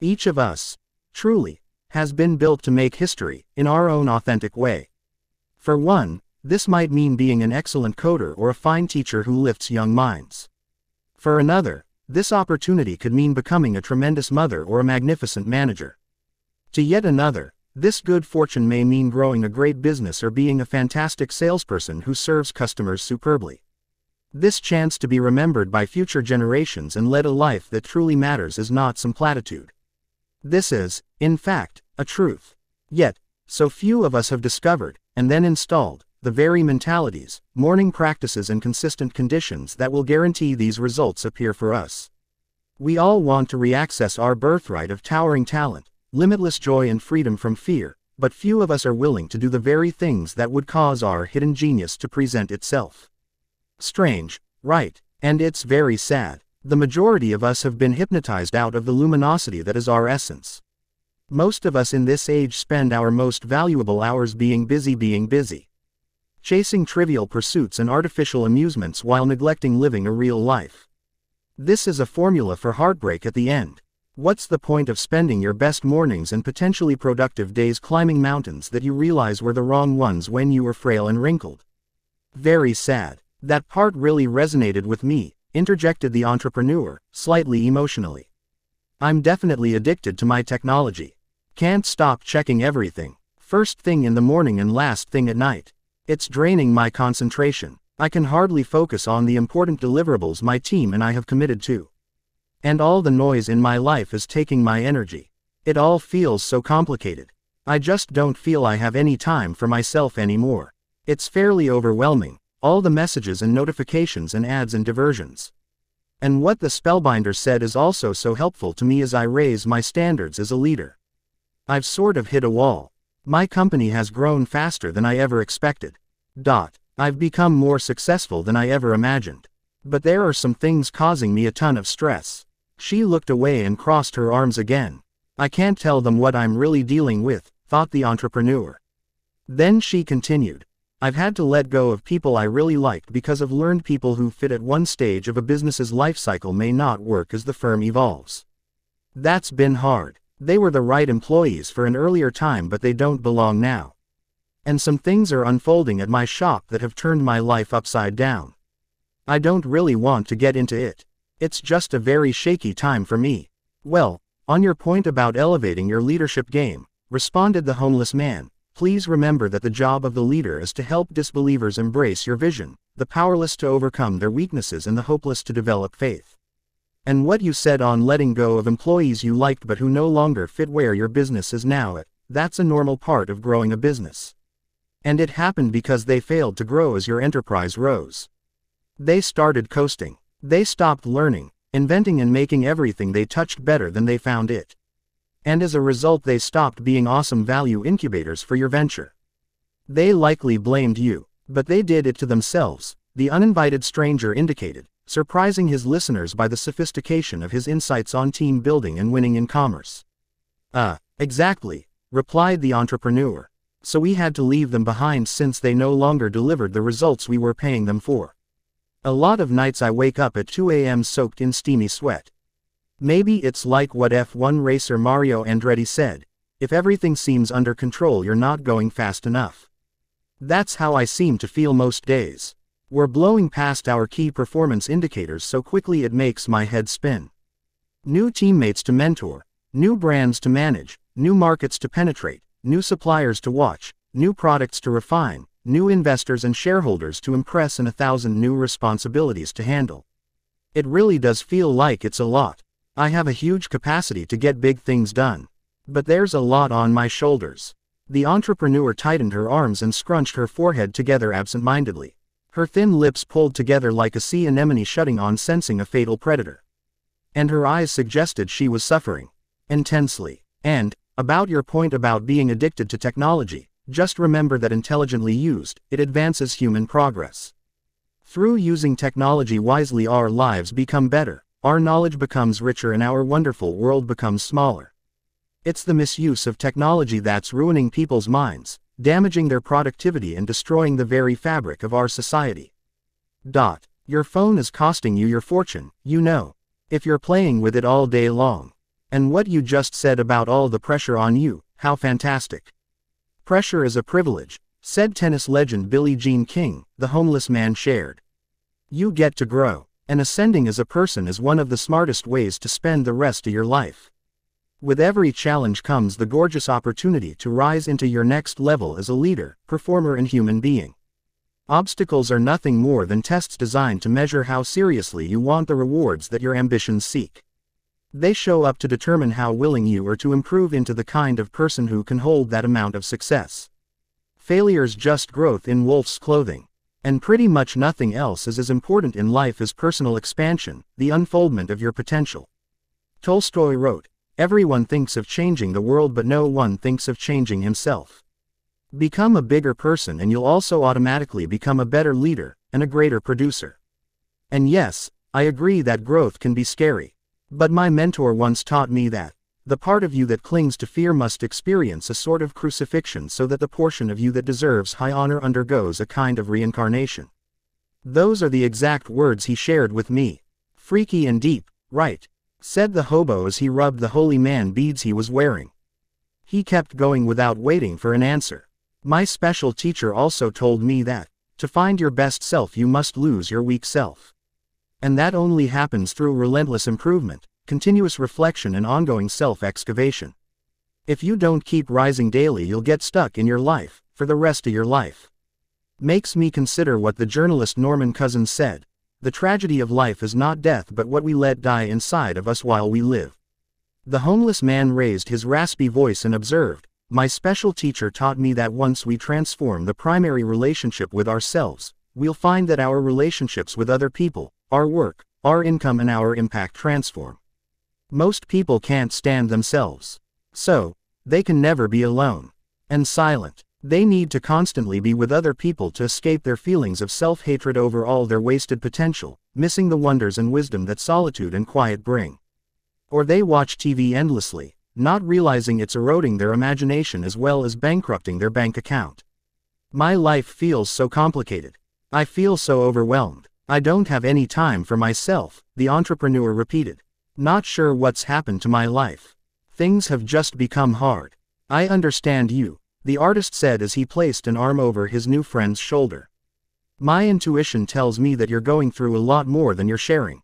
Each of us, truly, has been built to make history, in our own authentic way. For one, this might mean being an excellent coder or a fine teacher who lifts young minds. For another, this opportunity could mean becoming a tremendous mother or a magnificent manager. To yet another, this good fortune may mean growing a great business or being a fantastic salesperson who serves customers superbly. This chance to be remembered by future generations and led a life that truly matters is not some platitude. This is, in fact, a truth. Yet, So few of us have discovered, and then installed, the very mentalities, morning practices and consistent conditions that will guarantee these results appear for us. We all want to reaccess our birthright of towering talent, limitless joy and freedom from fear, but few of us are willing to do the very things that would cause our hidden genius to present itself. Strange, right? And it's very sad. The majority of us have been hypnotized out of the luminosity that is our essence. Most of us in this age spend our most valuable hours being busy. Chasing trivial pursuits and artificial amusements while neglecting living a real life. This is a formula for heartbreak at the end. What's the point of spending your best mornings and potentially productive days climbing mountains that you realize were the wrong ones when you were frail and wrinkled? Very sad. That part really resonated with me, interjected the entrepreneur, slightly emotionally. I'm definitely addicted to my technology. Can't stop checking everything. First thing in the morning and last thing at night. It's draining my concentration. I can hardly focus on the important deliverables my team and I have committed to. And all the noise in my life is taking my energy. It all feels so complicated. I just don't feel I have any time for myself anymore. It's fairly overwhelming, all the messages and notifications and ads and diversions. And what the Spellbinder said is also so helpful to me as I raise my standards as a leader. I've sort of hit a wall. My company has grown faster than I ever expected. I've become more successful than I ever imagined. But there are some things causing me a ton of stress. She looked away and crossed her arms again. I can't tell them what I'm really dealing with, thought the entrepreneur. Then she continued. I've had to let go of people I really liked because I've learned people who fit at one stage of a business's life cycle may not work as the firm evolves. That's been hard. They were the right employees for an earlier time but they don't belong now. And some things are unfolding at my shop that have turned my life upside down. I don't really want to get into it. It's just a very shaky time for me. Well, on your point about elevating your leadership game, responded the homeless man, please remember that the job of the leader is to help disbelievers embrace your vision, the powerless to overcome their weaknesses and the hopeless to develop faith. And what you said on letting go of employees you liked but who no longer fit where your business is now at, that's a normal part of growing a business. And it happened because they failed to grow as your enterprise rose. They started coasting. They stopped learning, inventing and making everything they touched better than they found it. And as a result they stopped being awesome value incubators for your venture. They likely blamed you, but they did it to themselves, the uninvited stranger indicated, surprising his listeners by the sophistication of his insights on team building and winning in commerce. Exactly, replied the entrepreneur. So we had to leave them behind since they no longer delivered the results we were paying them for. A lot of nights I wake up at 2 a.m. soaked in steamy sweat. Maybe it's like what F1 racer Mario Andretti said, if everything seems under control you're not going fast enough. That's how I seem to feel most days. We're blowing past our key performance indicators so quickly it makes my head spin. New teammates to mentor, new brands to manage, new markets to penetrate, new suppliers to watch, new products to refine, new investors and shareholders to impress and 1,000 new responsibilities to handle. It really does feel like it's a lot. I have a huge capacity to get big things done. But there's a lot on my shoulders. The entrepreneur tightened her arms and scrunched her forehead together absent-mindedly. Her thin lips pulled together like a sea anemone shutting on sensing a fatal predator. And her eyes suggested she was suffering intensely. And, about your point about being addicted to technology, just remember that intelligently used, it advances human progress. Through using technology wisely our lives become better, our knowledge becomes richer and our wonderful world becomes smaller. It's the misuse of technology that's ruining people's minds, damaging their productivity and destroying the very fabric of our society. Your phone is costing you your fortune, you know, if you're playing with it all day long. And what you just said about all the pressure on you, how fantastic. Pressure is a privilege, said tennis legend Billie Jean King, the homeless man shared. You get to grow, and ascending as a person is one of the smartest ways to spend the rest of your life. With every challenge comes the gorgeous opportunity to rise into your next level as a leader, performer and human being. Obstacles are nothing more than tests designed to measure how seriously you want the rewards that your ambitions seek. They show up to determine how willing you are to improve into the kind of person who can hold that amount of success. Failure's just growth in wolf's clothing. And pretty much nothing else is as important in life as personal expansion, the unfoldment of your potential. Tolstoy wrote, "Everyone thinks of changing the world but no one thinks of changing himself." Become a bigger person and you'll also automatically become a better leader, and a greater producer. And yes, I agree that growth can be scary. But my mentor once taught me that the part of you that clings to fear must experience a sort of crucifixion so that the portion of you that deserves high honor undergoes a kind of reincarnation. Those are the exact words he shared with me. Freaky and deep, right? Said the hobo as he rubbed the holy man beads he was wearing. He kept going without waiting for an answer. My special teacher also told me that, to find your best self you must lose your weak self. And that only happens through relentless improvement, continuous reflection and ongoing self-excavation. If you don't keep rising daily you'll get stuck in your life, for the rest of your life. Makes me consider what the journalist Norman Cousins said, "The tragedy of life is not death but what we let die inside of us while we live." The homeless man raised his raspy voice and observed, "My special teacher taught me that once we transform the primary relationship with ourselves, we'll find that our relationships with other people, our work, our income and our impact transform." Most people can't stand themselves. So, they can never be alone and silent. They need to constantly be with other people to escape their feelings of self-hatred over all their wasted potential, missing the wonders and wisdom that solitude and quiet bring. Or they watch TV endlessly, not realizing it's eroding their imagination as well as bankrupting their bank account. My life feels so complicated. I feel so overwhelmed. I don't have any time for myself, the entrepreneur repeated. Not sure what's happened to my life. Things have just become hard. I understand you, the artist said as he placed an arm over his new friend's shoulder. My intuition tells me that you're going through a lot more than you're sharing.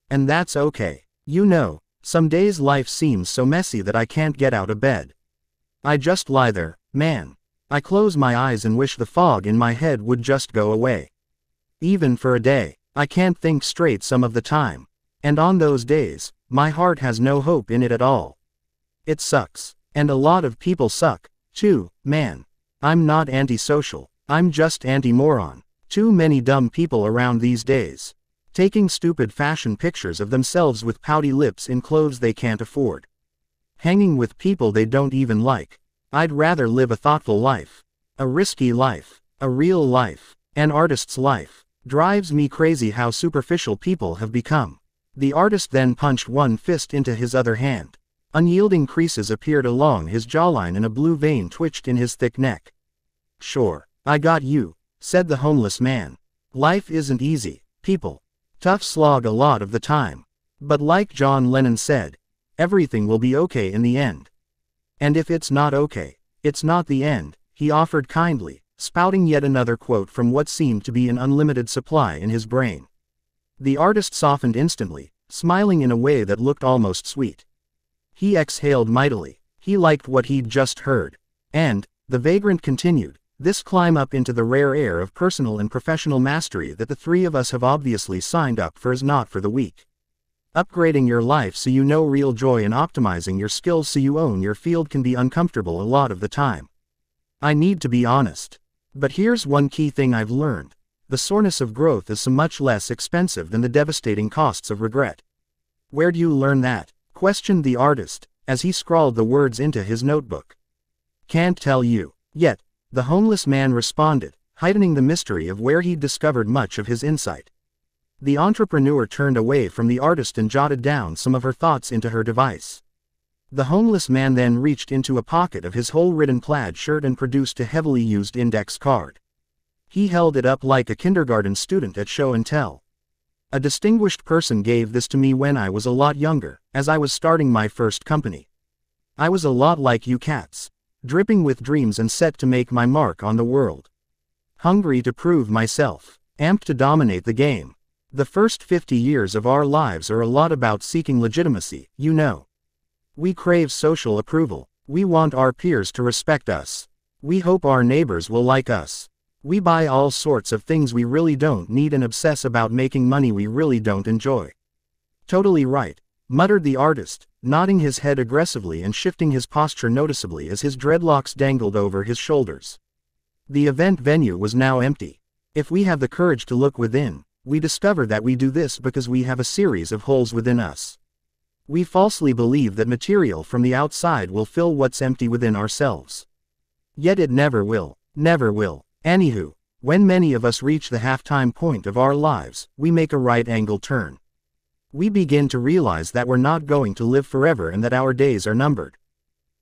And that's okay. You know, some days life seems so messy that I can't get out of bed. I just lie there, man. I close my eyes and wish the fog in my head would just go away. Even for a day, I can't think straight some of the time. And on those days, my heart has no hope in it at all. It sucks. And a lot of people suck, too, man. I'm not antisocial, I'm just anti-moron. Too many dumb people around these days. Taking stupid fashion pictures of themselves with pouty lips in clothes they can't afford. Hanging with people they don't even like. I'd rather live a thoughtful life. A risky life. A real life. An artist's life. Drives me crazy how superficial people have become. The artist then punched one fist into his other hand. Unyielding creases appeared along his jawline and a blue vein twitched in his thick neck. "Sure, I got you," said the homeless man. "Life isn't easy, people. Tough slog a lot of the time. But like John Lennon said, everything will be okay in the end. And if it's not okay, it's not the end," he offered kindly, spouting yet another quote from what seemed to be an unlimited supply in his brain. The artist softened instantly, smiling in a way that looked almost sweet. He exhaled mightily. He liked what he'd just heard. And, the vagrant continued, this climb up into the rare air of personal and professional mastery that the three of us have obviously signed up for is not for the weak. Upgrading your life so you know real joy and optimizing your skills so you own your field can be uncomfortable a lot of the time. I need to be honest. But here's one key thing I've learned. The soreness of growth is so much less expensive than the devastating costs of regret. Where do you learn that? Questioned the artist, as he scrawled the words into his notebook. Can't tell you. Yet, the homeless man responded, heightening the mystery of where he'd discovered much of his insight. The entrepreneur turned away from the artist and jotted down some of her thoughts into her device. The homeless man then reached into a pocket of his hole-ridden plaid shirt and produced a heavily used index card. He held it up like a kindergarten student at show and tell. "A distinguished person gave this to me when I was a lot younger, as I was starting my first company. I was a lot like you cats, dripping with dreams and set to make my mark on the world. Hungry to prove myself, amped to dominate the game. The first 50 years of our lives are a lot about seeking legitimacy, you know. We crave social approval. We want our peers to respect us. We hope our neighbors will like us. We buy all sorts of things we really don't need and obsess about making money we really don't enjoy." Totally right. muttered the artist, nodding his head aggressively and shifting his posture noticeably as his dreadlocks dangled over his shoulders. The event venue was now empty. If we have the courage to look within, we discover that we do this because we have a series of holes within us. We falsely believe that material from the outside will fill what's empty within ourselves. Yet it never will. Never will. Anywho, when many of us reach the halftime point of our lives, we make a right-angle turn. We begin to realize that we're not going to live forever and that our days are numbered.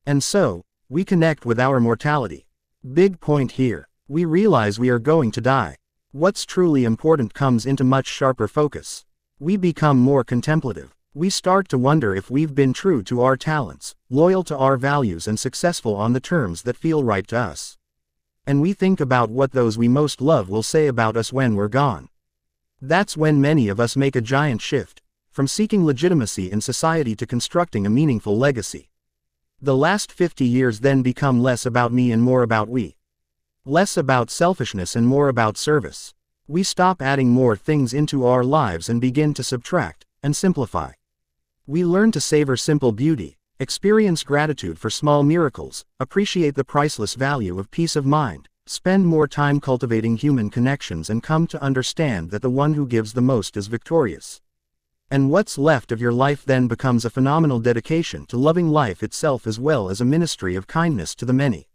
And so, we connect with our mortality. Big point here. We realize we are going to die. What's truly important comes into much sharper focus. We become more contemplative. We start to wonder if we've been true to our talents, loyal to our values and successful on the terms that feel right to us. And we think about what those we most love will say about us when we're gone. That's when many of us make a giant shift, from seeking legitimacy in society to constructing a meaningful legacy. The last 50 years then become less about me and more about we. Less about selfishness and more about service. We stop adding more things into our lives and begin to subtract and simplify. We learn to savor simple beauty, experience gratitude for small miracles, appreciate the priceless value of peace of mind, spend more time cultivating human connections and come to understand that the one who gives the most is victorious. And what's left of your life then becomes a phenomenal dedication to loving life itself as well as a ministry of kindness to the many.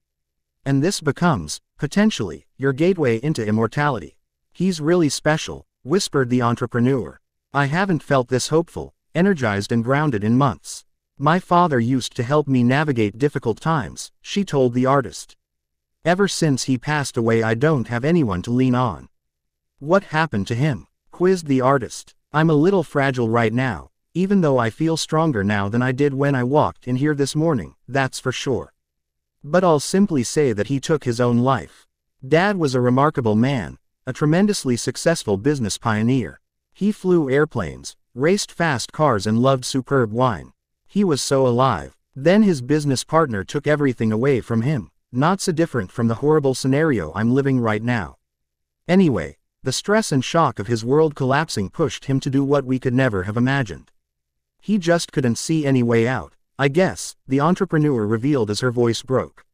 And this becomes, potentially, your gateway into immortality. He's really special, whispered the entrepreneur. I haven't felt this hopeful, energized and grounded in months. My father used to help me navigate difficult times, she told the artist. Ever since he passed away I don't have anyone to lean on. What happened to him? Quizzed the artist. I'm a little fragile right now, even though I feel stronger now than I did when I walked in here this morning, that's for sure. But I'll simply say that he took his own life. Dad was a remarkable man, a tremendously successful business pioneer. He flew airplanes, raced fast cars and loved superb wine. He was so alive. Then his business partner took everything away from him, not so different from the horrible scenario I'm living right now. Anyway, the stress and shock of his world collapsing pushed him to do what we could never have imagined. He just couldn't see any way out. I guess, the entrepreneur revealed as her voice broke.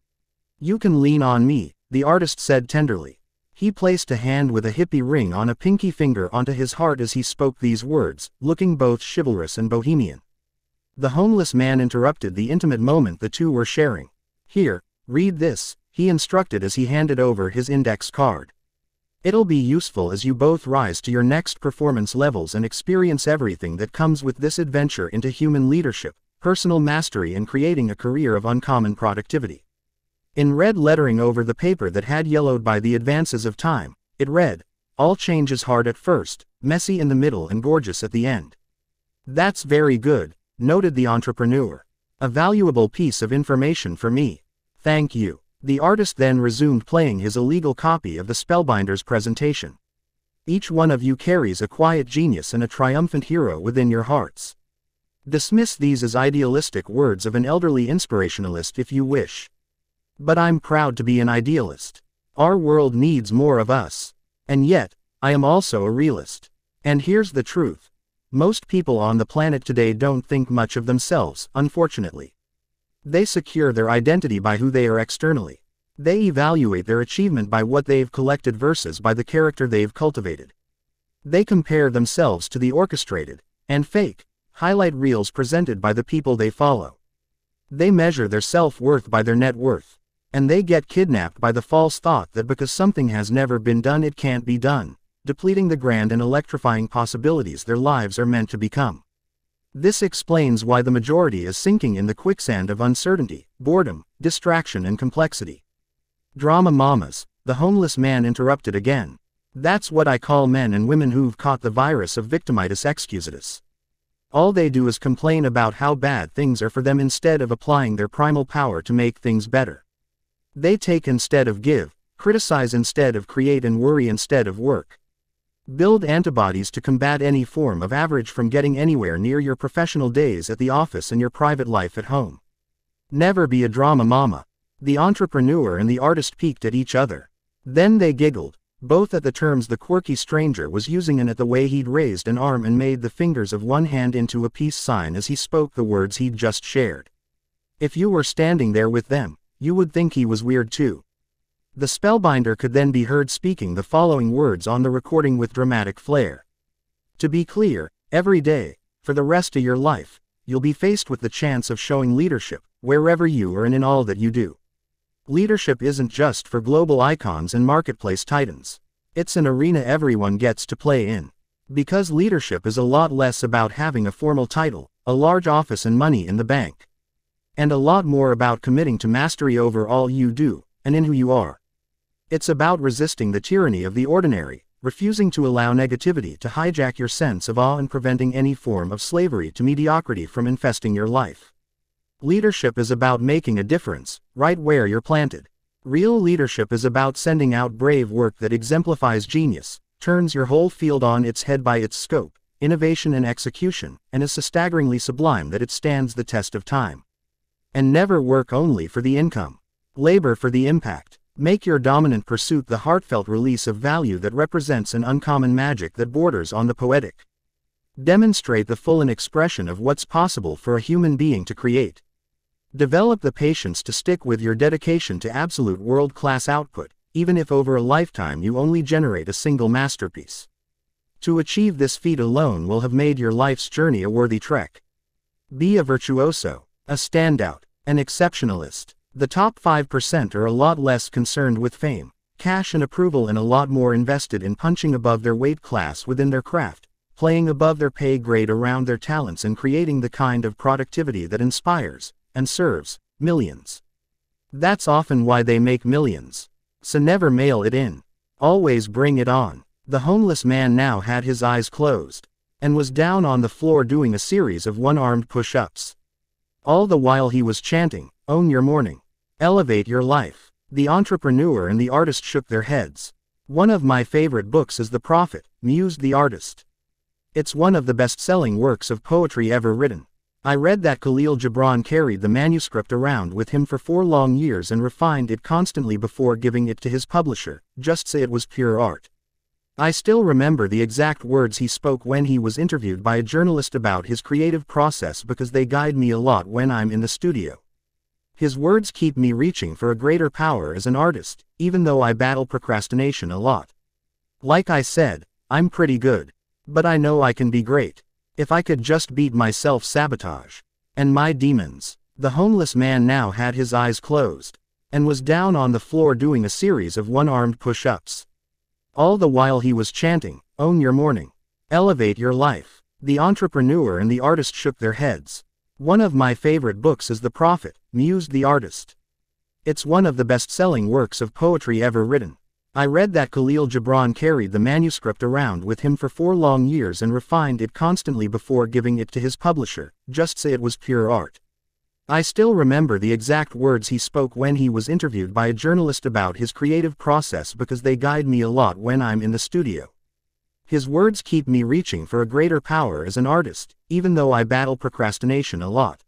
You can lean on me, the artist said tenderly. He placed a hand with a hippie ring on a pinky finger onto his heart as he spoke these words, looking both chivalrous and bohemian. The homeless man interrupted the intimate moment the two were sharing. Here, read this, he instructed as he handed over his index card. It'll be useful as you both rise to your next performance levels and experience everything that comes with this adventure into human leadership, personal mastery and creating a career of uncommon productivity. In red lettering over the paper that had yellowed by the advances of time, it read, all change is hard at first, messy in the middle and gorgeous at the end. That's very good, noted the entrepreneur. A valuable piece of information for me. Thank you. The artist then resumed playing his illegal copy of the Spellbinder's presentation. Each one of you carries a quiet genius and a triumphant hero within your hearts. Dismiss these as idealistic words of an elderly inspirationalist if you wish. But I'm proud to be an idealist. Our world needs more of us. And yet, I am also a realist. And here's the truth. Most people on the planet today don't think much of themselves, unfortunately. They secure their identity by who they are externally. They evaluate their achievement by what they've collected versus by the character they've cultivated. They compare themselves to the orchestrated, and fake, highlight reels presented by the people they follow. They measure their self-worth by their net worth. And they get kidnapped by the false thought that because something has never been done it can't be done, depleting the grand and electrifying possibilities their lives are meant to become. This explains why the majority is sinking in the quicksand of uncertainty, boredom, distraction and complexity. Drama mamas, the homeless man interrupted again. That's what I call men and women who've caught the virus of victimitis excusitis. All they do is complain about how bad things are for them instead of applying their primal power to make things better. They take instead of give, criticize instead of create and worry instead of work. Build antibodies to combat any form of average from getting anywhere near your professional days at the office and your private life at home. Never be a drama mama. The entrepreneur and the artist peeked at each other. Then they giggled. both at the terms the quirky stranger was using and at the way he'd raised an arm and made the fingers of one hand into a peace sign as he spoke the words he'd just shared. If you were standing there with them, you would think he was weird too. The spellbinder could then be heard speaking the following words on the recording with dramatic flair. To be clear, every day, for the rest of your life, you'll be faced with the chance of showing leadership, wherever you are and in all that you do. Leadership isn't just for global icons and marketplace titans. It's an arena everyone gets to play in. Because leadership is a lot less about having a formal title, a large office and money in the bank. And a lot more about committing to mastery over all you do, and in who you are. It's about resisting the tyranny of the ordinary, refusing to allow negativity to hijack your sense of awe and preventing any form of slavery to mediocrity from infesting your life. Leadership is about making a difference, right where you're planted. Real leadership is about sending out brave work that exemplifies genius, turns your whole field on its head by its scope, innovation and execution, and is so staggeringly sublime that it stands the test of time. And never work only for the income. Labor for the impact. Make your dominant pursuit the heartfelt release of value that represents an uncommon magic that borders on the poetic. Demonstrate the full expression of what's possible for a human being to create. Develop the patience to stick with your dedication to absolute world-class output, even if over a lifetime you only generate a single masterpiece. To achieve this feat alone will have made your life's journey a worthy trek. Be a virtuoso, a standout, an exceptionalist. The top 5% are a lot less concerned with fame, cash and approval and a lot more invested in punching above their weight class within their craft, playing above their pay grade around their talents and creating the kind of productivity that inspires, and serves, millions. That's often why they make millions. So never mail it in. Always bring it on. The homeless man now had his eyes closed, and was down on the floor doing a series of one-armed push-ups. All the while he was chanting, "Own your morning. Elevate your life." The entrepreneur and the artist shook their heads. "One of my favorite books is The Prophet," mused the artist. "It's one of the best-selling works of poetry ever written. I read that Khalil Gibran carried the manuscript around with him for 4 long years and refined it constantly before giving it to his publisher, just say it was pure art. I still remember the exact words he spoke when he was interviewed by a journalist about his creative process because they guide me a lot when I'm in the studio. His words keep me reaching for a greater power as an artist, even though I battle procrastination a lot. Like I said, I'm pretty good. But I know I can be great. If I could just beat my self-sabotage and my demons." The homeless man now had his eyes closed, and was down on the floor doing a series of one-armed push-ups. All the while he was chanting, "Own your morning. Elevate your life." The entrepreneur and the artist shook their heads. "One of my favorite books is The Prophet," mused the artist. "It's one of the best-selling works of poetry ever written. I read that Khalil Gibran carried the manuscript around with him for 4 long years and refined it constantly before giving it to his publisher, just say it was pure art. I still remember the exact words he spoke when he was interviewed by a journalist about his creative process because they guide me a lot when I'm in the studio. His words keep me reaching for a greater power as an artist, even though I battle procrastination a lot.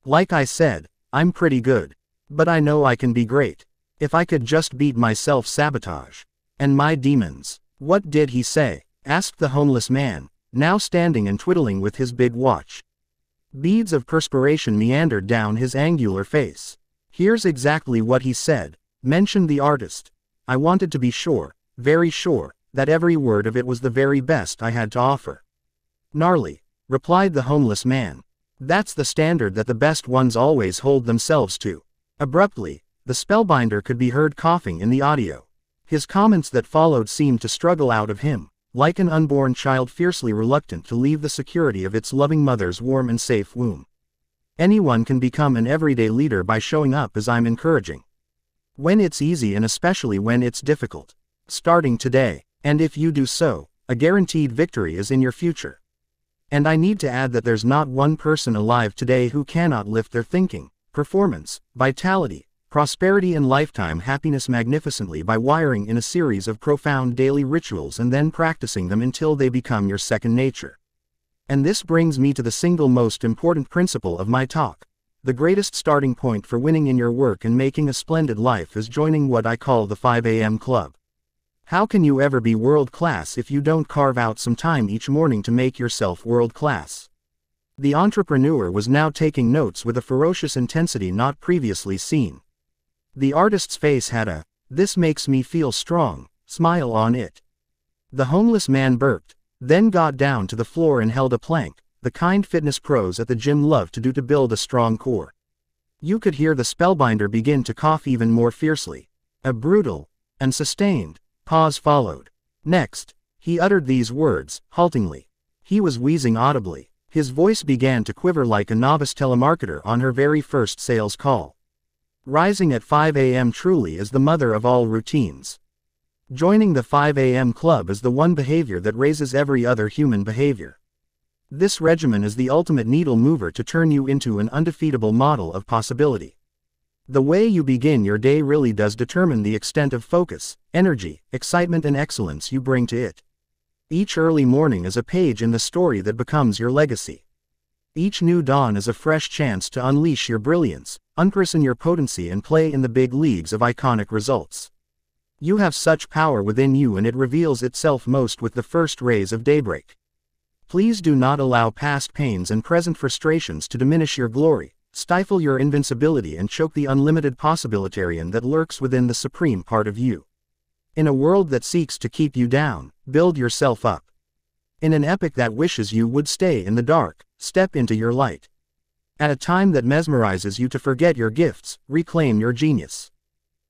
Like I said, I'm pretty good. But I know I can be great. If I could just beat my self-sabotage and my demons." "What did he say?" asked the homeless man, now standing and twiddling with his big watch. Beads of perspiration meandered down his angular face. "Here's exactly what he said," mentioned the artist. "I wanted to be sure, very sure, that every word of it was the very best I had to offer." "Gnarly," replied the homeless man. "That's the standard that the best ones always hold themselves to." Abruptly, the spellbinder could be heard coughing in the audio. His comments that followed seemed to struggle out of him, like an unborn child fiercely reluctant to leave the security of its loving mother's warm and safe womb. "Anyone can become an everyday leader by showing up as I'm encouraging. When it's easy and especially when it's difficult. Starting today. And if you do so, a guaranteed victory is in your future. And I need to add that there's not one person alive today who cannot lift their thinking, performance, vitality, prosperity and lifetime happiness magnificently by wiring in a series of profound daily rituals and then practicing them until they become your second nature. And this brings me to the single most important principle of my talk. The greatest starting point for winning in your work and making a splendid life is joining what I call the 5 a.m. club. How can you ever be world-class if you don't carve out some time each morning to make yourself world-class? The entrepreneur was now taking notes with a ferocious intensity not previously seen. The artist's face had a, "This makes me feel strong," smile on it. The homeless man burped, then got down to the floor and held a plank, the kind fitness pros at the gym love to do to build a strong core. You could hear the spellbinder begin to cough even more fiercely. A brutal and sustained pause followed. Next, he uttered these words, haltingly. He was wheezing audibly. His voice began to quiver like a novice telemarketer on her very first sales call. Rising at 5 a.m. truly is the mother of all routines. Joining the 5 a.m. club is the one behavior that raises every other human behavior. This regimen is the ultimate needle mover to turn you into an undefeatable model of possibility. The way you begin your day really does determine the extent of focus, energy, excitement and excellence you bring to it. Each early morning is a page in the story that becomes your legacy. Each new dawn is a fresh chance to unleash your brilliance, unperson your potency and play in the big leagues of iconic results. You have such power within you and it reveals itself most with the first rays of daybreak. Please do not allow past pains and present frustrations to diminish your glory, stifle your invincibility and choke the unlimited possibilitarian that lurks within the supreme part of you. In a world that seeks to keep you down, build yourself up. In an epic that wishes you would stay in the dark, step into your light. At a time that mesmerizes you to forget your gifts, reclaim your genius.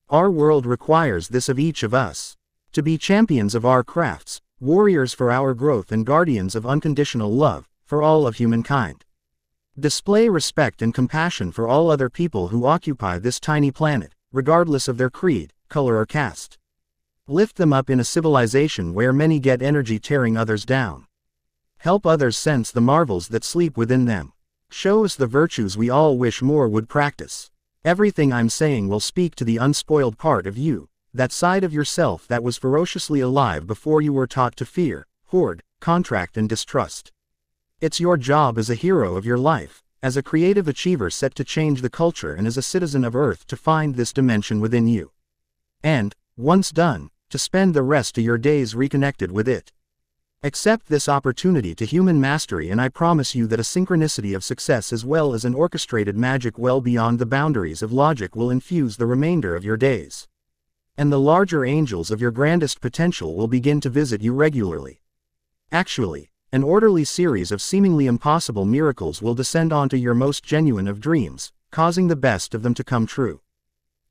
Our world requires this of each of us. To be champions of our crafts, warriors for our growth and guardians of unconditional love, for all of humankind. Display respect and compassion for all other people who occupy this tiny planet, regardless of their creed, color or caste. Lift them up in a civilization where many get energy tearing others down. Help others sense the marvels that sleep within them. Show us the virtues we all wish more would practice. Everything I'm saying will speak to the unspoiled part of you, that side of yourself that was ferociously alive before you were taught to fear, hoard, contract and distrust. It's your job as a hero of your life, as a creative achiever set to change the culture and as a citizen of Earth to find this dimension within you. And, once done, to spend the rest of your days reconnected with it. Accept this opportunity to human mastery and I promise you that a synchronicity of success as well as an orchestrated magic well beyond the boundaries of logic will infuse the remainder of your days. And the larger angels of your grandest potential will begin to visit you regularly. Actually, an orderly series of seemingly impossible miracles will descend onto your most genuine of dreams, causing the best of them to come true.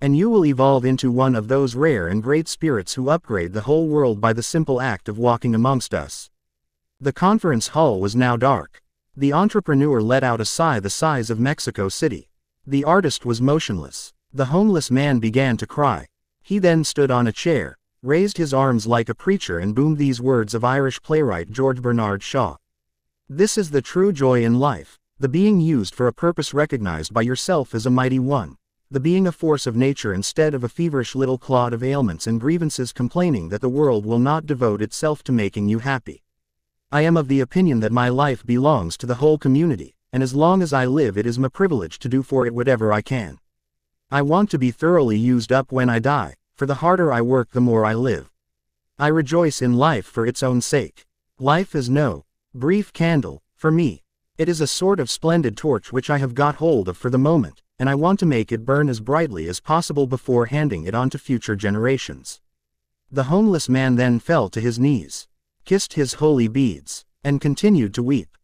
And you will evolve into one of those rare and great spirits who upgrade the whole world by the simple act of walking amongst us. The conference hall was now dark. The entrepreneur let out a sigh the size of Mexico City. The artist was motionless. The homeless man began to cry. He then stood on a chair, raised his arms like a preacher and boomed these words of Irish playwright George Bernard Shaw. This is the true joy in life, the being used for a purpose recognized by yourself as a mighty one. The being a force of nature instead of a feverish little clod of ailments and grievances complaining that the world will not devote itself to making you happy. I am of the opinion that my life belongs to the whole community, and as long as I live it is my privilege to do for it whatever I can. I want to be thoroughly used up when I die, for the harder I work the more I live. I rejoice in life for its own sake. Life is no brief candle, for me. It is a sort of splendid torch which I have got hold of for the moment, and I want to make it burn as brightly as possible before handing it on to future generations. The homeless man then fell to his knees, kissed his holy beads, and continued to weep.